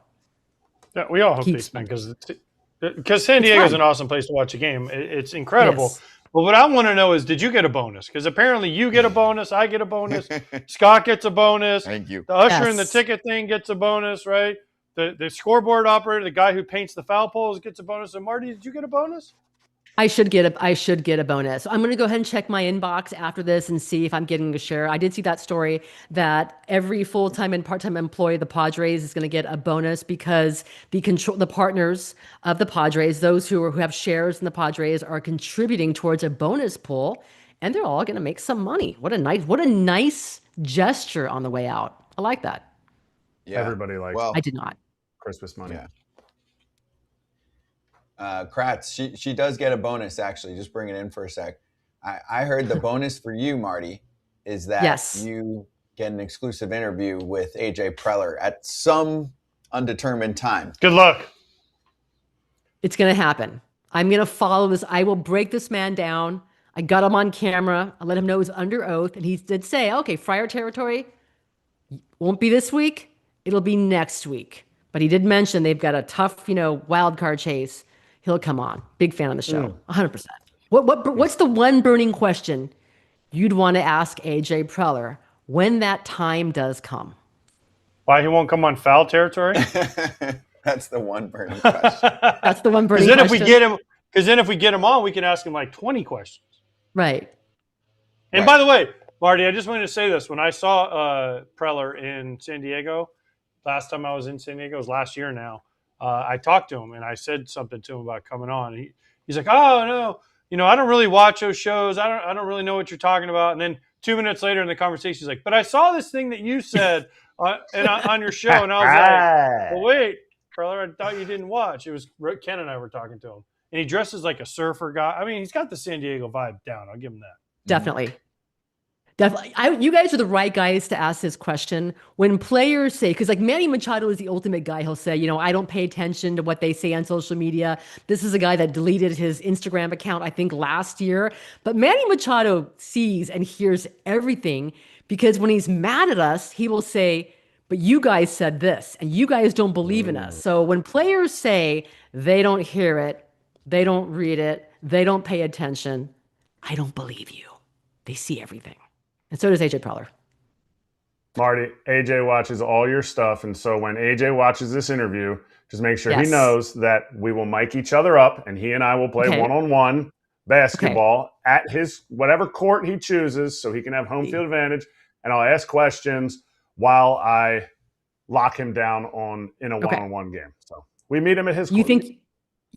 Yeah, we all hope they spend, because San Diego is an awesome place to watch a game. It's incredible. Yes. But what I want to know is, did you get a bonus? Because apparently you get a bonus, I get a bonus, Scott gets a bonus. Thank you. The usher in the ticket thing gets a bonus, right? The scoreboard operator, the guy who paints the foul poles, gets a bonus. And Marty, did you get a bonus? I should get a bonus. So I'm going to go ahead and check my inbox after this and see if I'm getting a share. I did see that story that every full-time and part-time employee of the Padres is going to get a bonus because the partners of the Padres, those who have shares in the Padres, are contributing towards a bonus pool, and they're all going to make some money. What a nice gesture on the way out. I like that. Yeah, everybody likes. Well, I did not. Christmas money. Yeah. Kratz, she does get a bonus, actually. Just bring it in for a sec. I heard the bonus for you, Marty, is that you get an exclusive interview with AJ Preller at some undetermined time. Good luck. It's going to happen. I'm going to follow this. I will break this man down. I got him on camera. I let him know he was under oath. And he did say, okay, Friar Territory won't be this week. It'll be next week. But he did mention they've got a tough, wild card chase. He'll come on. Big fan of the show. 100%. What's the one burning question you'd want to ask AJ Preller when that time does come? Why he won't come on Foul Territory? That's the one burning question. That's the one burning question. Because then if we get him on, we can ask him like 20 questions. Right. And by the way, Marty, I just wanted to say this. When I saw Preller in San Diego, last time I was in San Diego, it was last year now. I talked to him and I said something to him about coming on. He's like, "Oh no, I don't really watch those shows. I don't really know what you're talking about." And then 2 minutes later in the conversation, he's like, "But I saw this thing that you said on your show," and I was like, "Well, wait, Preller, I thought you didn't watch." It was Ken and I were talking to him, and he dresses like a surfer guy. I mean, he's got the San Diego vibe down. I'll give him that. Definitely. You guys are the right guys to ask this question. When players say, because like Manny Machado is the ultimate guy, he'll say, I don't pay attention to what they say on social media. This is a guy that deleted his Instagram account, I think, last year. But Manny Machado sees and hears everything, because when he's mad at us, he will say, but you guys said this and you guys don't believe in us. So when players say they don't hear it, they don't read it, they don't pay attention, I don't believe you. They see everything. And so does AJ Preller. Marty, AJ watches all your stuff. And so when AJ watches this interview, just make sure he knows that we will mic each other up and he and I will play one-on-one basketball at his whatever court he chooses so he can have home field advantage. And I'll ask questions while I lock him down in a one-on-one game. So we meet him at his court.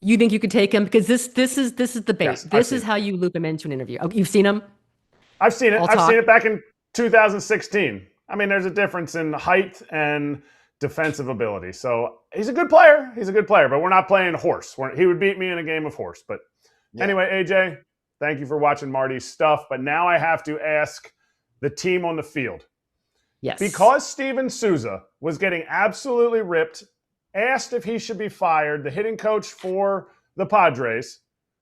You think you could take him? Because this is the base. This is how you loop him into an interview. Oh, you've seen him? I've seen it. I've seen it back in 2016. I mean, there's a difference in height and defensive ability. So he's a good player. But we're not playing horse. He would beat me in a game of horse. But anyway, AJ, thank you for watching Marty's stuff. But now I have to ask the team on the field. Yes. Because Steven Souza was getting absolutely ripped, asked if he should be fired, the hitting coach for the Padres.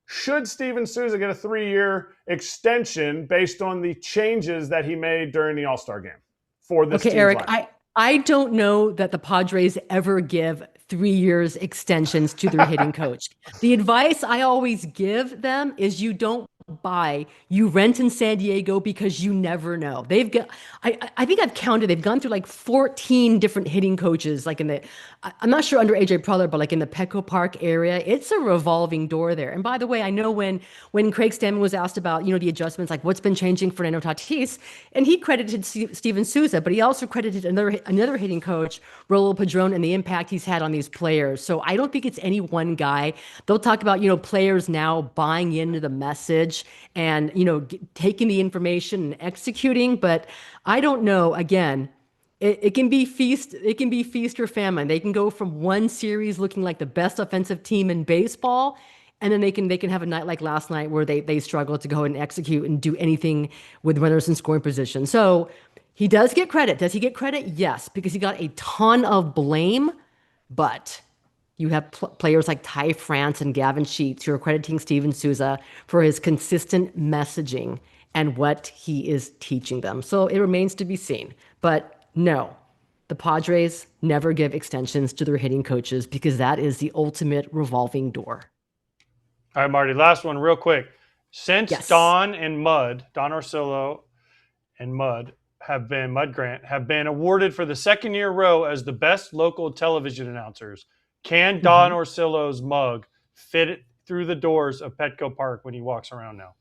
Should Steven Souza get a 3-year extension based on the changes that he made during the All-Star game for this team's Erik, line? I don't know that the Padres ever give 3 years extensions to their hitting coach. The advice I always give them is you don't buy, you rent in San Diego because you never know. They've got, I think I've counted, they've gone through like 14 different hitting coaches, like I'm not sure under AJ Preller, but like in the Petco Park area, it's a revolving door there. And by the way, I know when Craig Stammen was asked about, the adjustments, like what's been changing for Fernando Tatis, and he credited Steven Souza, but he also credited another hitting coach, Raul Padron, and the impact he's had on these players. So I don't think it's any one guy. They'll talk about, players now buying into the message and, taking the information and executing. But I don't know, again, it can be feast or famine. They can go from one series looking like the best offensive team in baseball, and then they can have a night like last night where they struggle to go and execute and do anything with runners in scoring position. So he does get credit. Does he get credit? Yes, because he got a ton of blame, but you have players like Ty France and Gavin Sheets who are crediting Steven Souza for his consistent messaging and what he is teaching them. So it remains to be seen. But no, the Padres never give extensions to their hitting coaches because that is the ultimate revolving door. All right, Marty, last one real quick. Since Don Orsillo and Mud Grant have been awarded for the second year in a row as the best local television announcers, can Don Orsillo's mug fit it through the doors of Petco Park when he walks around now?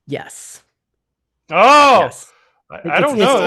Yes. Oh, yes. I don't know.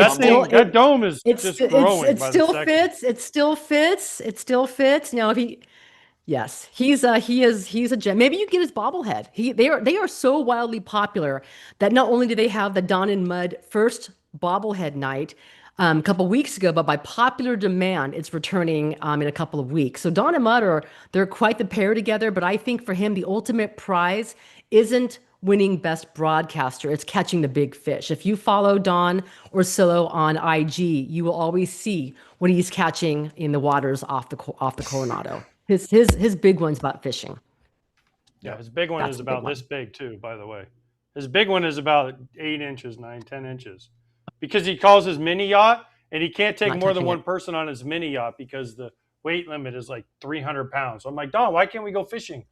That dome is just growing. It still fits. It still fits. It still fits. Now, he's a gem. Maybe you get his bobblehead. They are so wildly popular that not only do they have the Don and Mud first bobblehead night a couple of weeks ago, but by popular demand, it's returning in a couple of weeks. So Don and Mud they're quite the pair together. But I think for him, the ultimate prize isn't winning best broadcaster. It's catching the big fish. If you follow Don Orsillo on IG, you will always see what he's catching in the waters off the Coronado. His big one's about fishing. Yeah, his big one is about this big too, by the way. His big one is about 8 inches, 9, 10 inches. Because he calls his mini yacht, and he can't take more than one person on his mini yacht because the weight limit is like 300 pounds. So I'm like, Don, why can't we go fishing?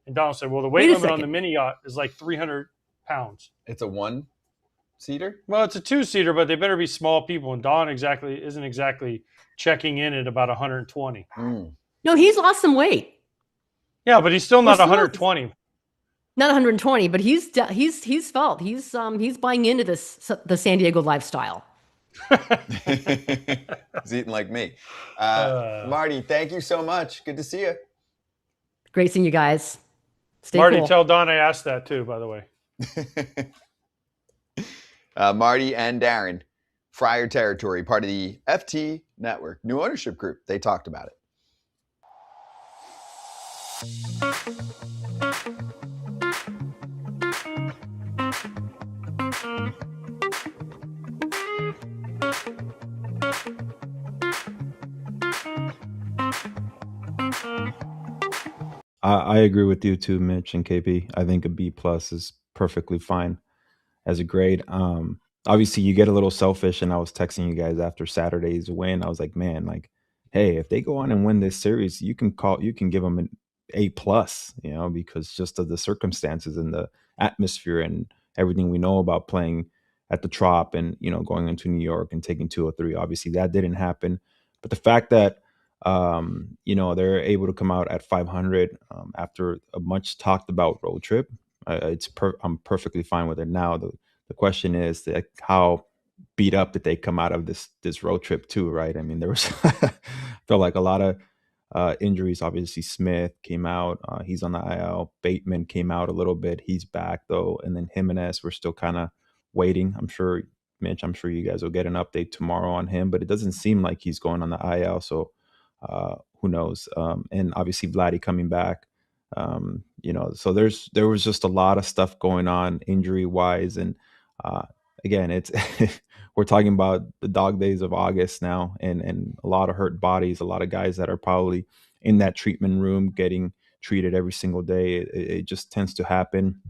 And Don said, well, the weight limit on the mini yacht is like 300 pounds. It's a one-seater? Well, it's a two-seater, but they better be small people. And Don isn't exactly checking in at about 120. No, he's lost some weight. Yeah, but he's still not 120. Not 120, but he's felt he's buying into the San Diego lifestyle. He's eating like me. Marty, thank you so much. Good to see you. Great seeing you guys. Stay Marty, cool. tell Don I asked that too, by the way. Marty and Darren, Friar Territory, part of the FT Network, new ownership group. They talked about it. I agree with you too, Mitch and KP. I think a B+ is perfectly fine as a grade. Obviously, you get a little selfish, and I was texting you guys after Saturday's win. I was like, man, like, hey, if they go on and win this series, you can give them an A+, because just of the circumstances and the atmosphere and everything we know about playing at the Trop and, going into New York and taking 203. Obviously, that didn't happen. But the fact that they're able to come out at 500 after a much talked about road trip. I'm perfectly fine with it. Now the question is that how beat up did they come out of this road trip too, right? I mean, there was felt like a lot of injuries. Obviously, Smith came out. He's on the IL. Bateman came out a little bit. He's back though, and then Jimenez, we're still kind of waiting. I'm sure, Mitch, you guys will get an update tomorrow on him, but it doesn't seem like he's going on the IL. So. Who knows? And obviously Vladdy coming back, so there was just a lot of stuff going on injury wise. And again, it's, we're talking about the dog days of August now and a lot of hurt bodies, a lot of guys that are probably in that treatment room getting treated every single day. It just tends to happen.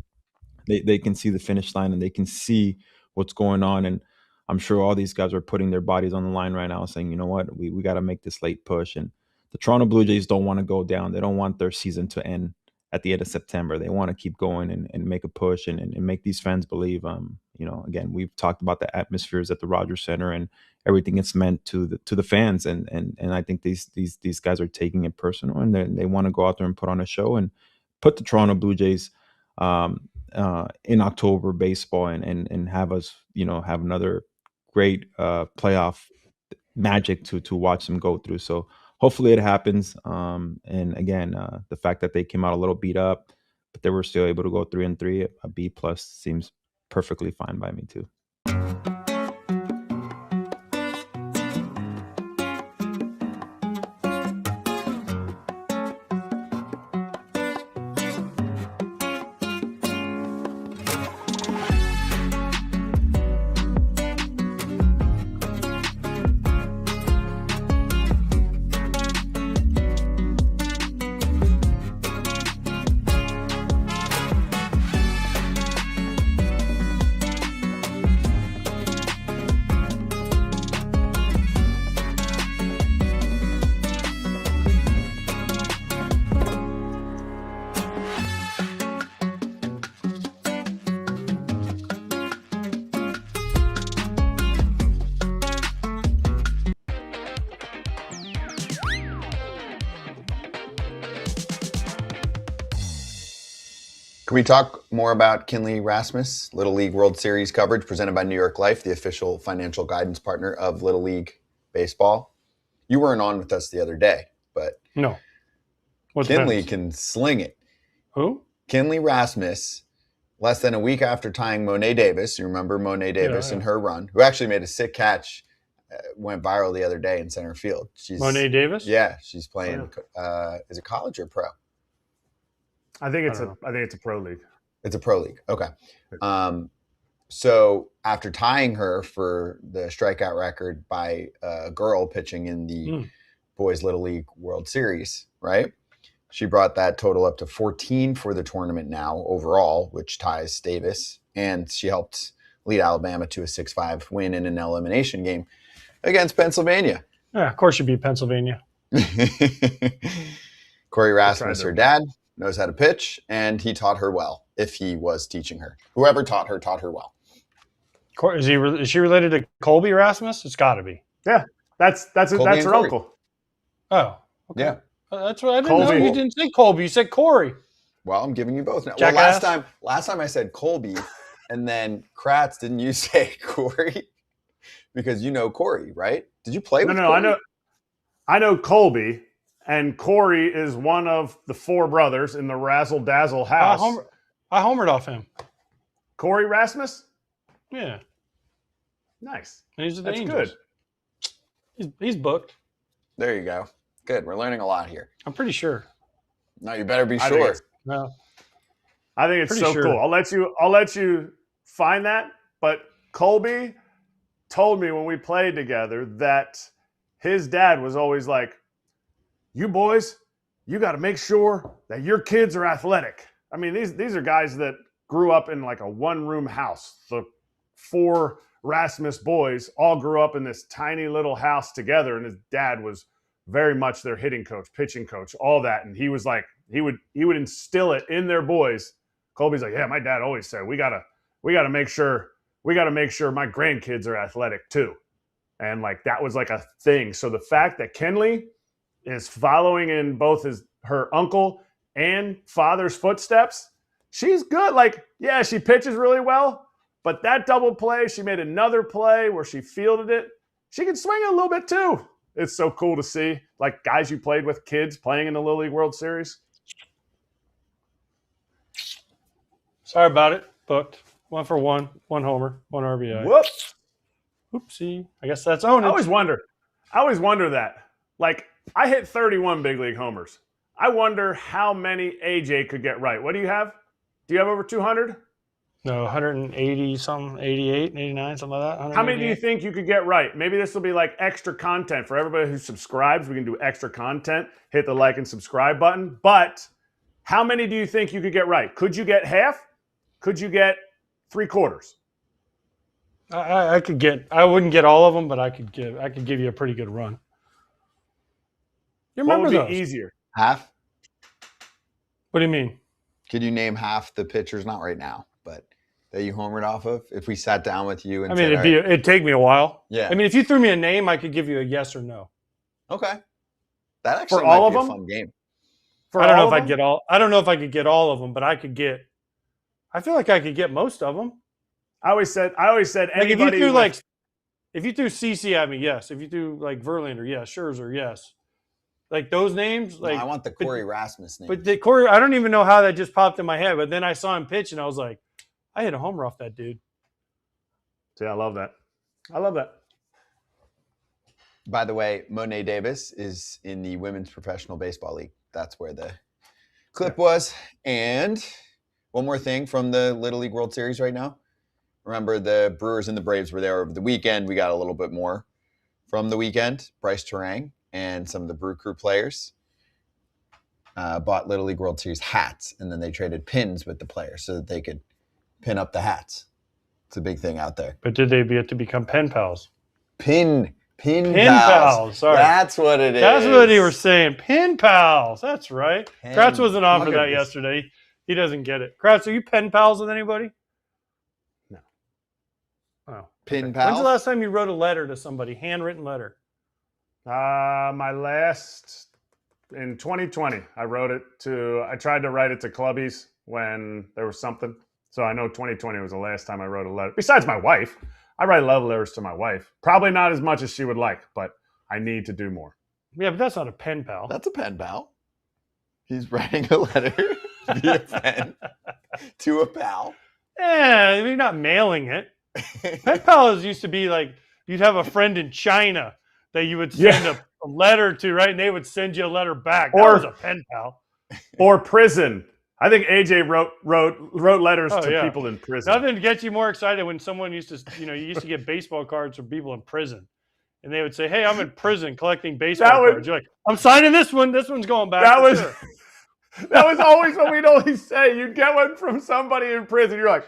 They can see the finish line and they can see what's going on. And I'm sure all these guys are putting their bodies on the line right now saying, you know what, we got to make this late push. And the Toronto Blue Jays don't want to go down. They don't want their season to end at the end of September. They want to keep going and make a push and make these fans believe. Again, we've talked about the atmospheres at the Rogers Center and everything it's meant to the fans, and I think these guys are taking it personal, and they want to go out there and put on a show and put the Toronto Blue Jays in October baseball and have us have another great playoff magic to watch them go through. So hopefully it happens. And again, the fact that they came out a little beat up, but they were still able to go 3-3, a B+ seems perfectly fine by me too. Can we talk more about Kinley Rasmus, Little League World Series coverage presented by New York Life, the official financial guidance partner of Little League Baseball? You weren't on with us the other day, but no. Kinley can sling it. Who? Kinley Rasmus, less than a week after tying Monet Davis. You remember Monet Davis and her run, who actually made a sick catch, went viral the other day in center field. Monet Davis? Yeah, she's playing. Is it college or pro? I think it's a pro league. It's a pro league. Okay. So after tying her for the strikeout record by a girl pitching in the Boys Little League World Series, right? She brought that total up to 14 for the tournament now overall, which ties Davis. And she helped lead Alabama to a 6-5 win in an elimination game against Pennsylvania. Yeah, of course you beat Pennsylvania. Corey Rasmus, her dad, knows how to pitch, and he taught her well, if he was teaching her. Whoever taught her well. Is she related to Colby Rasmus? It's got to be. Yeah, that's her uncle. Oh, okay. Yeah. That's what I didn't know. You didn't say Colby. You said Corey. Well, I'm giving you both now. Jackass. Well, last time I said Colby, and then Kratz, didn't you say Corey? Because you know Corey, right? Did you play with Corey? No, I know Colby. And Corey is one of the four brothers in the Razzle Dazzle house. I homered off him. Corey Rasmus? Yeah. Nice. And he's That's good. He's booked. There you go. Good. We're learning a lot here. I'm pretty sure. No, you better be sure. I think it's so cool. I'll let you find that. But Colby told me when we played together that his dad was always like, you boys, you got to make sure that your kids are athletic. I mean, these are guys that grew up in like a one-room house. The four Rasmus boys all grew up in this tiny little house together, and his dad was very much their hitting coach, pitching coach, all that. And he was like, he would instill it in their boys. Colby's like, yeah, my dad always said we gotta make sure my grandkids are athletic too. And like that was like a thing. So the fact that Kinley is following in both her uncle and father's footsteps, she's good. Like, yeah, she pitches really well, but that double play, she made another play where she fielded it. She can swing it a little bit too. It's so cool to see, like guys you played with, kids playing in the Little League World Series. Sorry about it. Booked. 1 for 1, 1 homer, 1 RBI. Whoops. Oopsie. I guess that's owned. I always wonder that. Like, I hit 31 big league homers. I wonder how many AJ could get right. What do you have? Do you have over 200? No, 180 something, 88, 89, something like that. How many do you think you could get right? Maybe this will be like extra content for everybody who subscribes. We can do extra content. Hit the like and subscribe button. But how many do you think you could get right? Could you get half? Could you get 3/4? I could get. I wouldn't get all of them, but I could give you a pretty good run. You remember what would those? be easier? Half? What do you mean? Could you name half the pitchers? Not right now, but that you homered off of? If we sat down with you and it'd take me a while. Yeah. I mean, if you threw me a name, I could give you a yes or no. Okay. That actually for all might of be a them? fun game. For I don't all know if of I them? get all. I don't know if I could get all of them, but I feel like I could get most of them. I always said Like anybody. if you threw CC at me, yes. If you threw like Verlander, yes. Scherzer, yes. Like those names, like I want the Corey Rasmus name. But the Corey, I don't even know how that just popped in my head. But then I saw him pitch, and I was like, I hit a homer off that dude. See, I love that. I love that. By the way, Monet Davis is in the Women's Professional Baseball League. That's where the clip was. And one more thing from the Little League World Series right now. Remember, the Brewers and the Braves were there over the weekend. We got a little bit more from the weekend. Bryce Terang and some of the Brew Crew players bought Little League World Series hats, and then they traded pins with the players so that they could pin up the hats. It's a big thing out there. But did they get to become pen pals? Pin pals. Sorry. That's what it is. That's what he was saying. Pen pals. That's right. Kratz wasn't on for that this. yesterday. He doesn't get it. Kratz, are you pen pals with anybody? No. Oh. Pin pals? When's the last time you wrote a letter to somebody, handwritten letter? My last in 2020, I tried to write it to clubbies when there was something. So I know 2020 was the last time I wrote a letter. Besides my wife, I write love letters to my wife. Probably not as much as she would like, but I need to do more. Yeah, but that's not a pen pal. That's a pen pal. He's writing a letter via pen to a pal. Yeah, you're not mailing it. Pen pals used to be like you'd have a friend in China that you would send a letter to, right? And they would send you a letter back. That was a pen pal. Or prison. I think AJ wrote letters to people in prison. Nothing gets you more excited when someone used to, you used to get baseball cards from people in prison. And they would say, hey, I'm in prison collecting baseball cards. You're like, I'm signing this one. This one's going back. That was always what we'd always say. You'd get one from somebody in prison. You're like,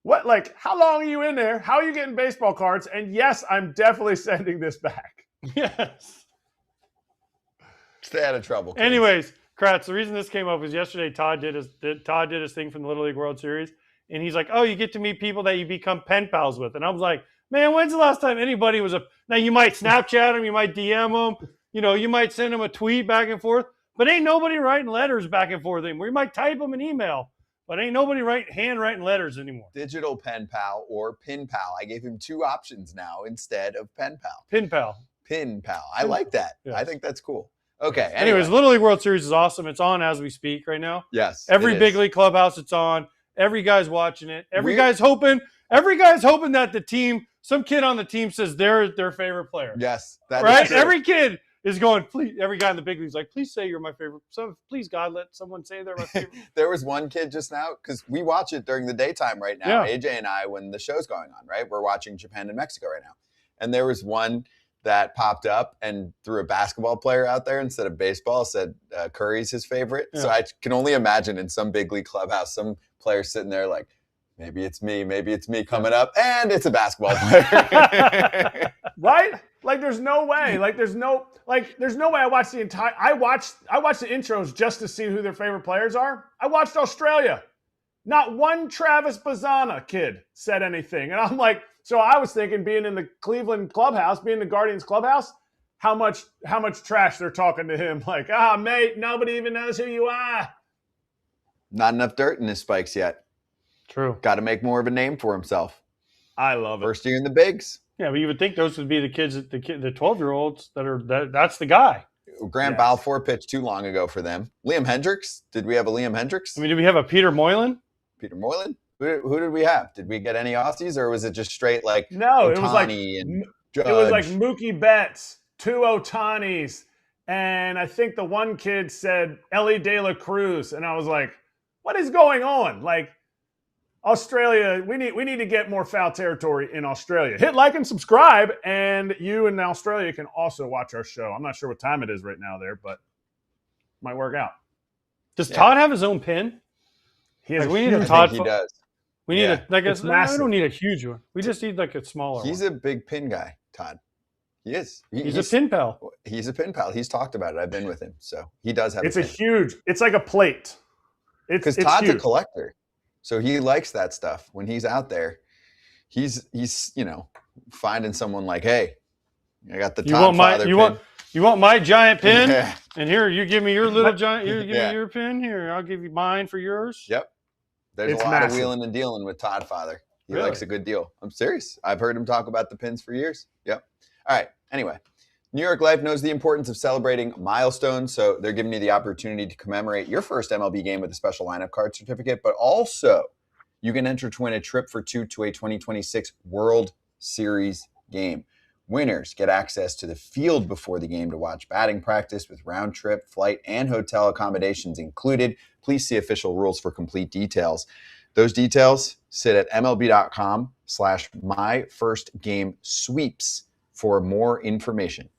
what? Like, how long are you in there? How are you getting baseball cards? And yes, I'm definitely sending this back. Yes. Stay out of trouble. Kids. Anyways, Kratz, the reason this came up was yesterday Todd did his thing from the Little League World Series. And he's like, oh, you get to meet people that you become pen pals with. And I was like, man, when's the last time anybody was now you might Snapchat them, you might DM them, you might send them a tweet back and forth, but ain't nobody writing letters back and forth anymore. You might type them an email, but ain't nobody handwriting letters anymore. Digital pen pal or pin pal. I gave him 2 options now instead of pen pal. Pin pal. Pin pal. I like that. Yes. I think that's cool. Okay. Anyways, Little League World Series is awesome. It's on as we speak right now. Yes. Every big league clubhouse it's on. Every guy's watching it. Every guy's hoping that some kid on the team says they're their favorite player. Yes. Right? Every kid is going, please, every guy in the big league's like, please say you're my favorite. So please, God, let someone say they're my favorite. There was one kid just now, because we watch it during the daytime right now, AJ and I, when the show's going on, right? We're watching Japan and Mexico right now. And there was one that popped up and threw a basketball player out there instead of baseball, said Curry's his favorite. Yeah. So I can only imagine in some big league clubhouse, some player sitting there like, maybe it's me coming up, and it's a basketball player. Right? Like there's no way. There's no way I watched the intros just to see who their favorite players are. I watched Australia. Not one Travis Bazzana kid said anything. And I'm like, so I was thinking being in the Cleveland clubhouse, being in the Guardians clubhouse, how much trash they're talking to him. Like, mate, nobody even knows who you are. Not enough dirt in his spikes yet. True. Got to make more of a name for himself. I love it. First year in the bigs. Yeah, but you would think those would be the kids, the 12-year-olds that's the guy. Grant Balfour pitched too long ago for them. Liam Hendricks. Did we have a Liam Hendricks? I mean, did we have a Peter Moylan? Peter Moylan? Who did we have? Did we get any Aussies, or was it just straight like no? Ohtani and Judge? It was like Mookie Betts, 2 Ohtanis, and I think the one kid said Ellie De La Cruz, and I was like, what is going on? Like Australia, we need to get more foul territory in Australia. Hit like and subscribe, and you in Australia can also watch our show. I'm not sure what time it is right now there, but might work out. Does Todd have his own pin? He has. We need a Todd. He does. We need a like it's massive. We don't need a huge one. We just need like a smaller one. He's a big pin guy, Todd. He is. He's a pin pal. He's a pin pal. He's talked about it. I've been with him, so he does have. It's a huge. It's like a plate. Because Todd's a collector, so he likes that stuff. When he's out there, he's finding someone like, hey, I got the Todd Father pin. You want my giant pin? Yeah. And here, you give me your little giant. You give me your pin. Here, I'll give you mine for yours. Yep. There's a lot of wheeling and dealing with Todd Father. He likes a good deal. I'm serious. I've heard him talk about the pins for years. Yep. All right. Anyway, New York Life knows the importance of celebrating milestones, so they're giving you the opportunity to commemorate your first MLB game with a special lineup card certificate, but also you can enter to win a trip for two to a 2026 World Series game. Winners get access to the field before the game to watch batting practice with round trip, flight, and hotel accommodations included. Please see official rules for complete details. Those details sit at MLB.com/myfirstgamesweeps for more information.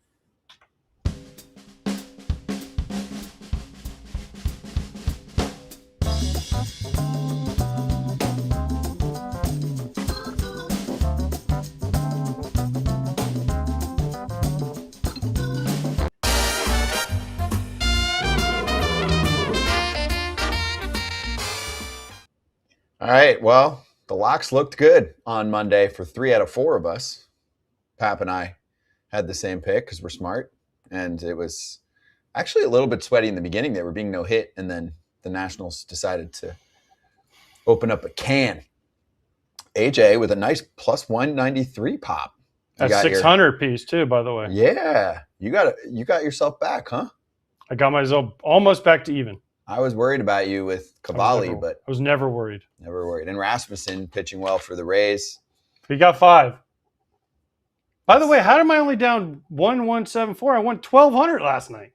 All right, well, the locks looked good on Monday for 3 out of 4 of us. Pap and I had the same pick because we're smart, and it was actually a little bit sweaty in the beginning. They were being no hit, and then the Nationals decided to open up a can. AJ with a nice plus 193 pop. That's 600 piece too, by the way. Yeah, you got yourself back, huh? I got myself almost back to even. I was worried about you with Cavalli, but I was never worried. Never worried. And Rasmussen pitching well for the Rays. He got 5. By the way, how am I only down 1,174? I won 1,200 last night.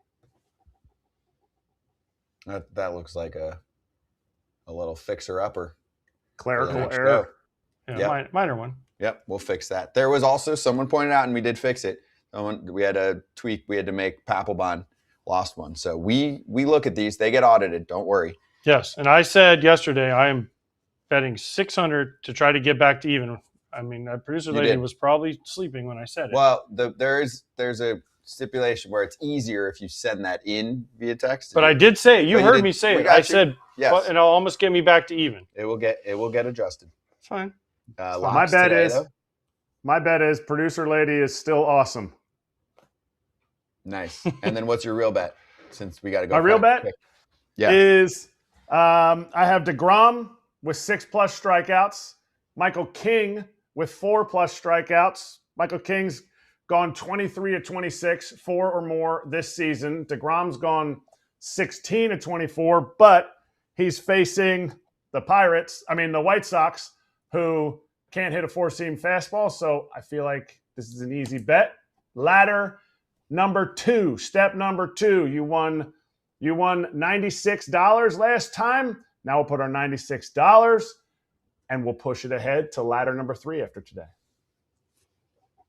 That looks like a little fixer-upper. Clerical error. Yeah, yep. Minor one. Yep, we'll fix that. There was also, someone pointed out, and we did fix it. We had a tweak we had to make. Papelbon lost one. So we look at these. They get audited. Don't worry. Yes, and I said yesterday I am betting 600 to try to get back to even. I mean, that producer lady was probably sleeping when I said it. Well, there's a stipulation where it's easier if you send that in via text. But I did say it. You heard me say it. I said, yes. And it'll almost get me back to even. It will get adjusted. Fine. My bet is producer lady is still awesome. Nice. And then what's your real bet? Since we got to go. My real bet is I have DeGrom with 6+ strikeouts. Michael King with 4+ strikeouts. Michael King's gone 23 of 26, 4 or more this season. DeGrom's gone 16 of 24, but he's facing the White Sox, who can't hit a 4-seam fastball. So I feel like this is an easy bet. Ladder number 2, step number 2. You won $96 last time. Now we'll put our $96 and we'll push it ahead to ladder number 3 after today.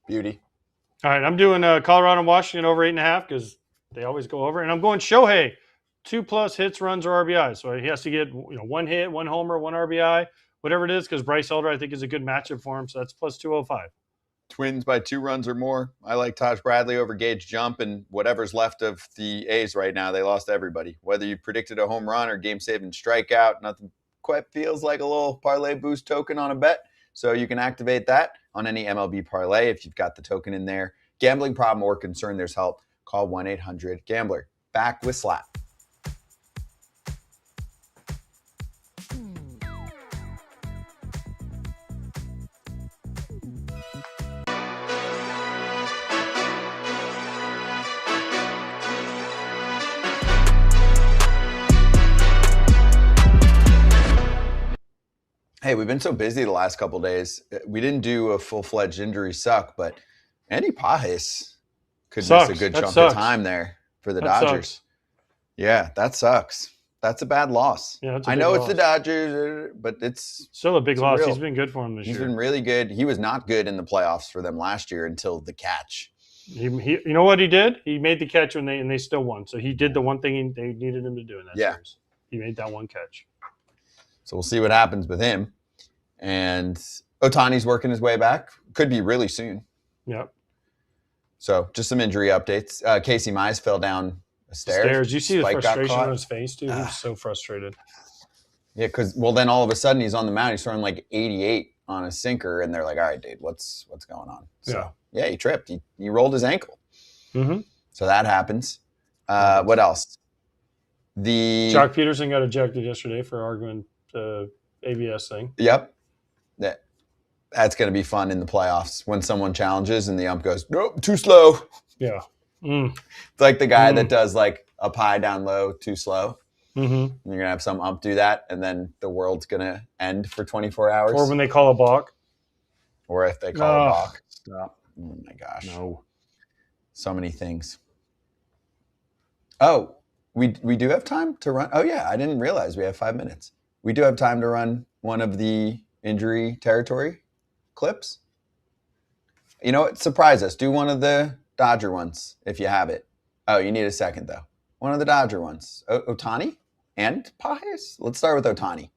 Beauty. All right, I'm doing Colorado and Washington over 8.5 because they always go over. And I'm going Shohei, 2+ hits, runs, or RBI. So he has to get 1 hit, 1 homer, 1 RBI, whatever it is, because Bryce Elder, I think, is a good matchup for him. So that's plus 205. Twins by 2 runs or more. I like Taj Bradley over Gage Jump, and whatever's left of the A's right now, they lost everybody. Whether you predicted a home run or game-saving strikeout, nothing quite feels like a little parlay boost token on a bet. So you can activate that on any MLB parlay if you've got the token in there. Gambling problem or concern, there's help. Call 1-800-GAMBLER. Back with Slap. Hey, we've been so busy the last couple of days. We didn't do a full-fledged injury suck, but Andy Pages could miss a good chunk of time there for the Dodgers. Sucks. Yeah, that sucks. That's a bad loss. Yeah, I know it's the Dodgers, but it's still a big loss. He's been good for him this year. He's been really good. He was not good in the playoffs for them last year until the catch. You know what he did? He made the catch and they still won. So he did the one thing they needed him to do in that series. He made that one catch. So we'll see what happens with him. And Ohtani's working his way back. Could be really soon. Yep. So just some injury updates. Casey Mize fell down a stairs. You see the frustration on his face, dude? He was so frustrated. Yeah, because then all of a sudden he's on the mound. He's throwing like 88 on a sinker, and they're like, "All right, dude, what's going on?" So yeah, he tripped. He rolled his ankle. Mm-hmm. So that happens. What else? Jock Pederson got ejected yesterday for arguing the ABS thing. Yep. That's going to be fun in the playoffs when someone challenges and the ump goes, "Nope, too slow." Yeah. It's like the guy that does like a pie down low, too slow. Mm-hmm. You're going to have some ump do that, and then the world's going to end for 24 hours. Or when they call a balk. Or if they call a balk. Stop. Oh, my gosh. No. So many things. Oh, we do have time to run. Oh, yeah. I didn't realize we have 5 minutes. We do have time to run one of the injury territory clips. You know what? Surprise us. Do one of the Dodger ones if you have it. Oh, you need a second, though. One of the Dodger ones. Ohtani and Pajes? Let's start with Ohtani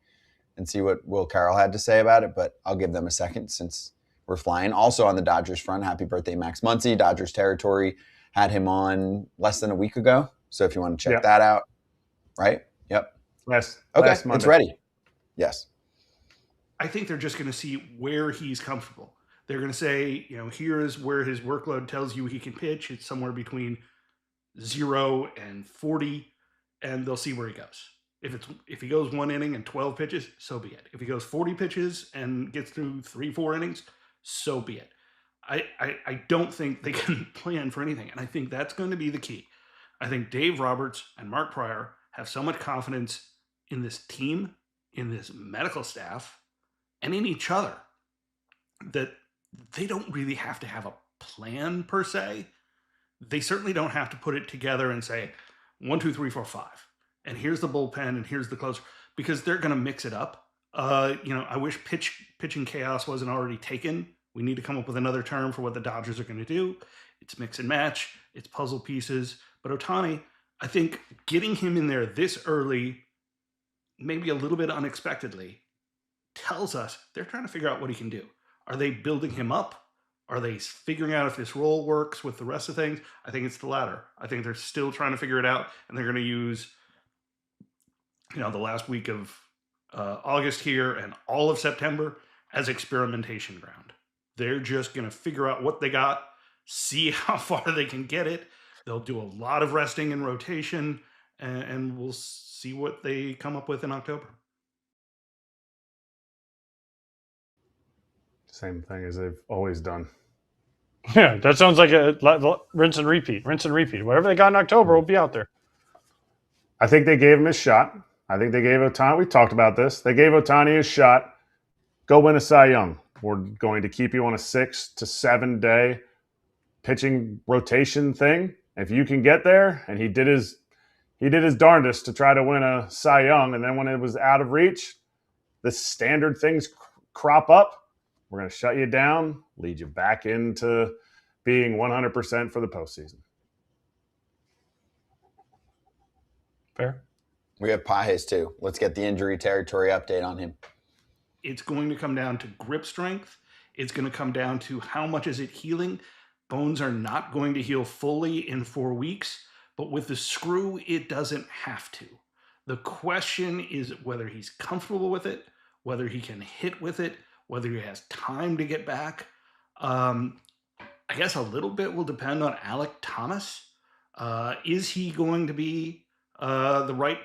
and see what Will Carroll had to say about it, but I'll give them a second since we're flying. Also on the Dodgers front, happy birthday, Max Muncy. Dodgers Territory had him on less than a week ago. So if you want to check that out, right? Yep. Last it's ready. Yes. I think they're just going to see where he's comfortable. They're going to say, here's where his workload tells you he can pitch. It's somewhere between 0 and 40, and they'll see where he goes. If he goes 1 inning and 12 pitches, so be it. If he goes 40 pitches and gets through 3-4 innings, so be it. I don't think they can plan for anything, and I think that's going to be the key. I think Dave Roberts and Mark Prior have so much confidence in this team, in this medical staff, and in each other that they don't really have to have a plan per se. They certainly don't have to put it together and say 1, 2, 3, 4, 5, and here's the bullpen and here's the closer, because they're going to mix it up. I wish pitching chaos wasn't already taken. We need to come up with another term for what the Dodgers are going to do. It's mix and match. It's puzzle pieces. But Ohtani, I think getting him in there this early, maybe a little bit unexpectedly, tells us they're trying to figure out what he can do. Are they building him up? Are they figuring out if this role works with the rest of things? I think it's the latter. I think they're still trying to figure it out, and they're going to use, the last week of August here and all of September as experimentation ground. They're just going to figure out what they got, see how far they can get it. They'll do a lot of resting and rotation, and we'll see what they come up with in October. Same thing as they've always done. Yeah, that sounds like a rinse and repeat. Rinse and repeat. Whatever they got in October will be out there. I think they gave him his shot. I think they gave Ohtani, we talked about this, they gave Ohtani his shot. Go win a Cy Young. We're going to keep you on a 6 to 7 day pitching rotation thing. If you can get there, and he did his darndest to try to win a Cy Young, and then when it was out of reach, the standard things crop up. We're going to shut you down, lead you back into being 100% for the postseason. Fair. We have Pajes too. Let's get the injury territory update on him. It's going to come down to grip strength. It's going to come down to how much is it healing. Bones are not going to heal fully in 4 weeks, but with the screw, it doesn't have to. The question is whether he's comfortable with it, whether he can hit with it, whether he has time to get back. I guess a little bit will depend on Alek Thomas. Is he going to be the right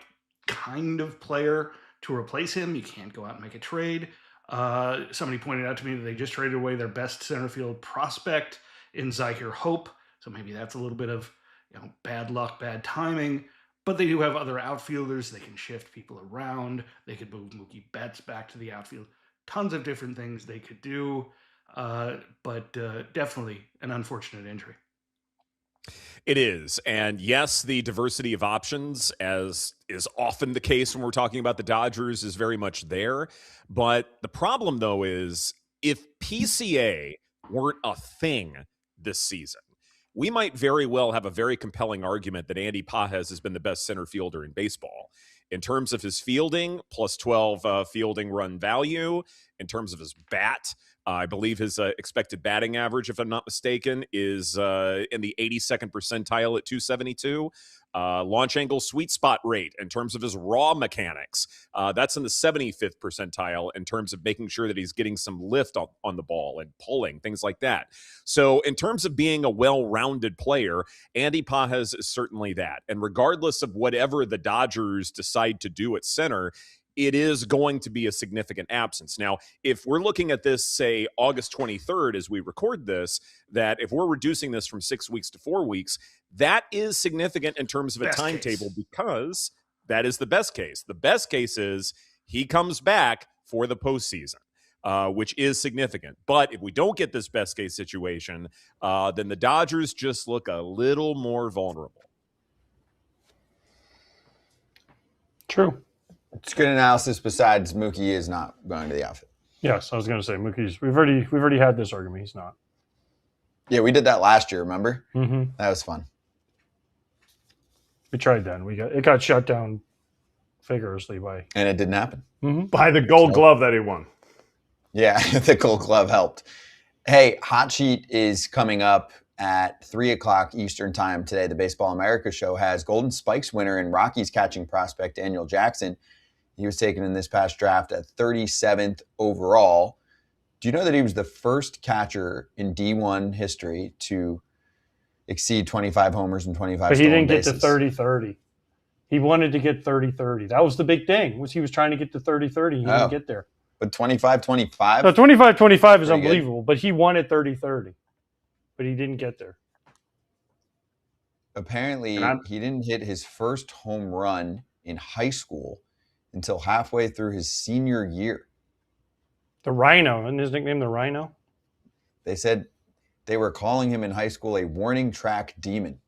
kind of player to replace him? You can't go out and make a trade. Somebody pointed out to me that they just traded away their best center field prospect in Zyhir Hope. So maybe that's a little bit of bad luck, bad timing. But they do have other outfielders. They can shift people around. They could move Mookie Betts back to the outfield. Tons of different things they could do. But definitely an unfortunate injury. It is. And yes, the diversity of options, as is often the case when we're talking about the Dodgers, is very much there. But the problem, though, is if PCA weren't a thing this season, we might very well have a very compelling argument that Andy Pajes has been the best center fielder in baseball. In terms of his fielding, plus 12 fielding run value. In terms of his bat, I believe his expected batting average, if I'm not mistaken, is in the 82nd percentile at 272. launch angle sweet spot rate in terms of his raw mechanics. That's in the 75th percentile in terms of making sure that he's getting some lift on the ball and pulling, things like that. So in terms of being a well-rounded player, Andy Pages is certainly that. And regardless of whatever the Dodgers decide to do at center, it is going to be a significant absence. Now, if we're looking at this, say, August 23rd as we record this, that if we're reducing this from 6 weeks to 4 weeks, that is significant in terms of a timetable because that is the best case. The best case is he comes back for the postseason, which is significant. But if we don't get this best case situation, then the Dodgers just look a little more vulnerable. True. It's good analysis. Besides, Mookie is not going to the outfit. Yes, I was going to say Mookie's. We've already had this argument. He's not. Yeah, we did that last year. Remember? Mm-hmm. That was fun. We tried that. And it got shut down vigorously and it didn't happen by the Gold Glove that he won. Yeah, the Gold Glove helped. Hey, Hot Sheet is coming up at 3:00 Eastern time today. The Baseball America show has Golden Spikes winner and Rockies catching prospect Daniel Jackson. He was taken in this past draft at 37th overall. Do you know that he was the first catcher in D1 history to exceed 25 homers and 25 stolen bases? But he didn't get to 30-30. He wanted to get 30-30. That was the big thing, was he was trying to get to 30-30. He didn't get there. But 25-25? No, 25-25 is unbelievable, but he wanted 30-30. But he didn't get there. Apparently, he didn't hit his first home run in high school until halfway through his senior year. The Rhino, isn't his nickname the Rhino? They said they were calling him in high school a warning track demon.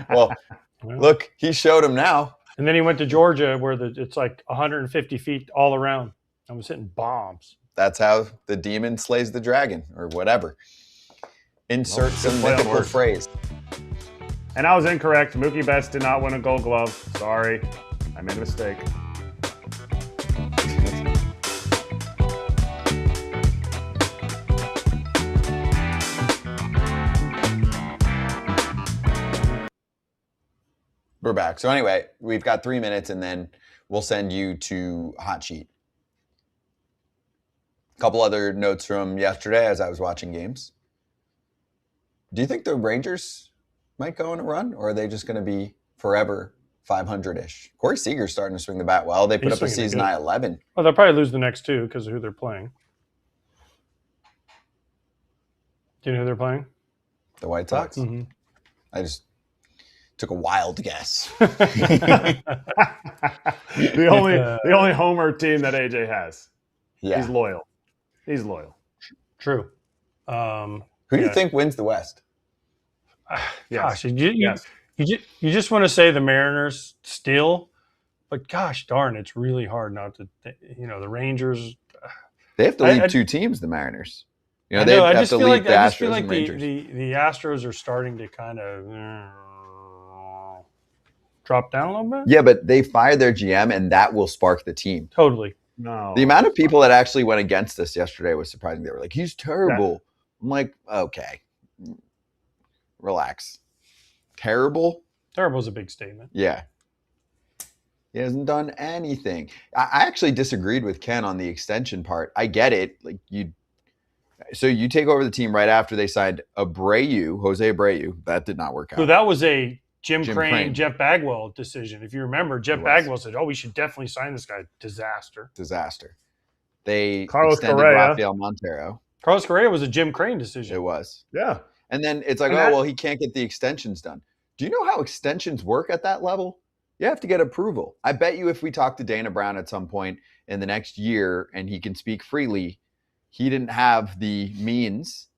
Well, look, he showed him now. And then he went to Georgia where it's like 150 feet all around and was hitting bombs. That's how the demon slays the dragon or whatever. Insert some mythical phrase. And I was incorrect. Mookie Betts did not win a Gold Glove. Sorry. I made a mistake. We're back. So anyway, we've got 3 minutes and then we'll send you to Hot Sheet. A couple other notes from yesterday as I was watching games. Do you think the Rangers might go on a run, or are they just going to be forever 500-ish? Corey Seager's starting to swing the bat well. They put up a season high 11. Well, they'll probably lose the next two because of who they're playing. Do you know who they're playing? The White Sox? Mm-hmm. I just took a wild guess. The only homer team that AJ has. Yeah. He's loyal. He's loyal. True. Who do you think wins the West? Gosh, you just want to say the Mariners still, but gosh darn, it's really hard not to. The Rangers. They have to leave two teams. The Mariners. They have to leave the Astros and Rangers. The Astros are starting to kind of drop down a little bit. Yeah, but they fired their GM, and that will spark the team. Totally. No. The amount of people that actually went against us yesterday was surprising. They were like, "He's terrible." Yeah. I'm like, okay, relax. Terrible? Terrible is a big statement. Yeah. He hasn't done anything. I actually disagreed with Ken on the extension part. I get it. So you take over the team right after they signed Jose Abreu. That did not work out. So that was a Jim Crane, Jeff Bagwell decision. If you remember, Jeff Bagwell said, we should definitely sign this guy. Disaster. They Carlos extended Correa. Rafael Montero. Carlos Correa was a Jim Crane decision. It was. Yeah. And then it's like, he can't get the extensions done. Do you know how extensions work at that level? You have to get approval. I bet you if we talk to Dana Brown at some point in the next year and he can speak freely, he didn't have the means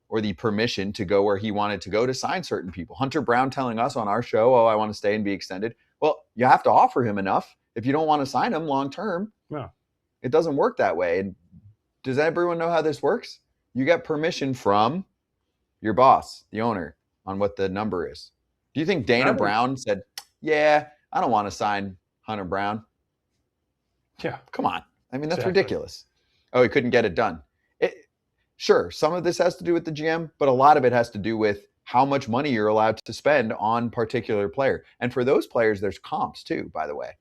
or the permission to go where he wanted to go to sign certain people. Hunter Brown telling us on our show, I want to stay and be extended. Well, you have to offer him enough if you don't want to sign him long term. Yeah. It doesn't work that way. And does everyone know how this works? You get permission from your boss, the owner, on what the number is. Do you think Dana Brown said, I don't want to sign Hunter Brown? Yeah. Come on. I mean, that's ridiculous. Oh, he couldn't get it done. Sure, some of this has to do with the GM, but a lot of it has to do with how much money you're allowed to spend on particular player. And for those players, there's comps too, by the way.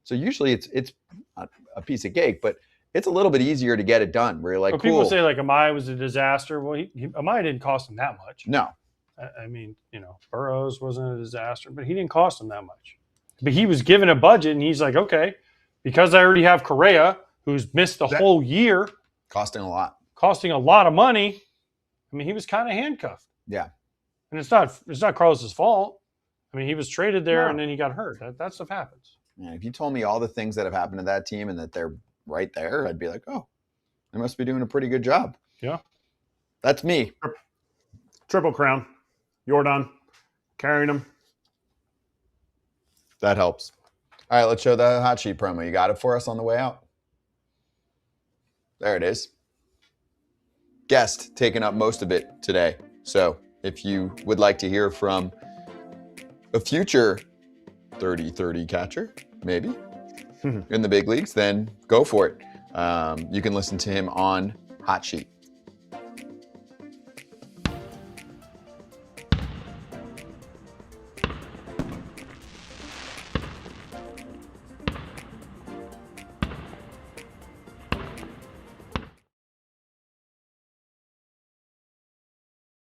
So usually it's a piece of cake, but it's a little bit easier to get it done. Where you're like, well, cool. People say like Amaya was a disaster. Well, Amaya didn't cost him that much. No. I mean, Burrows wasn't a disaster, but he didn't cost him that much. But he was given a budget, and he's like, okay, because I already have Correa, who's missed the whole year. Costing a lot of money. I mean, he was kind of handcuffed. Yeah. And it's not Carlos's fault. I mean, he was traded there and then he got hurt. That stuff happens. Man, if you told me all the things that have happened to that team and that they're right there, I'd be like, oh, they must be doing a pretty good job. Yeah. That's me. Triple Crown. Jordan carrying them. That helps. All right, let's show the hot sheet promo. You got it for us on the way out? There it is. Guest taking up most of it today. So if you would like to hear from a future 30-30 catcher, maybe, in the big leagues, then go for it. You can listen to him on Hot Sheet.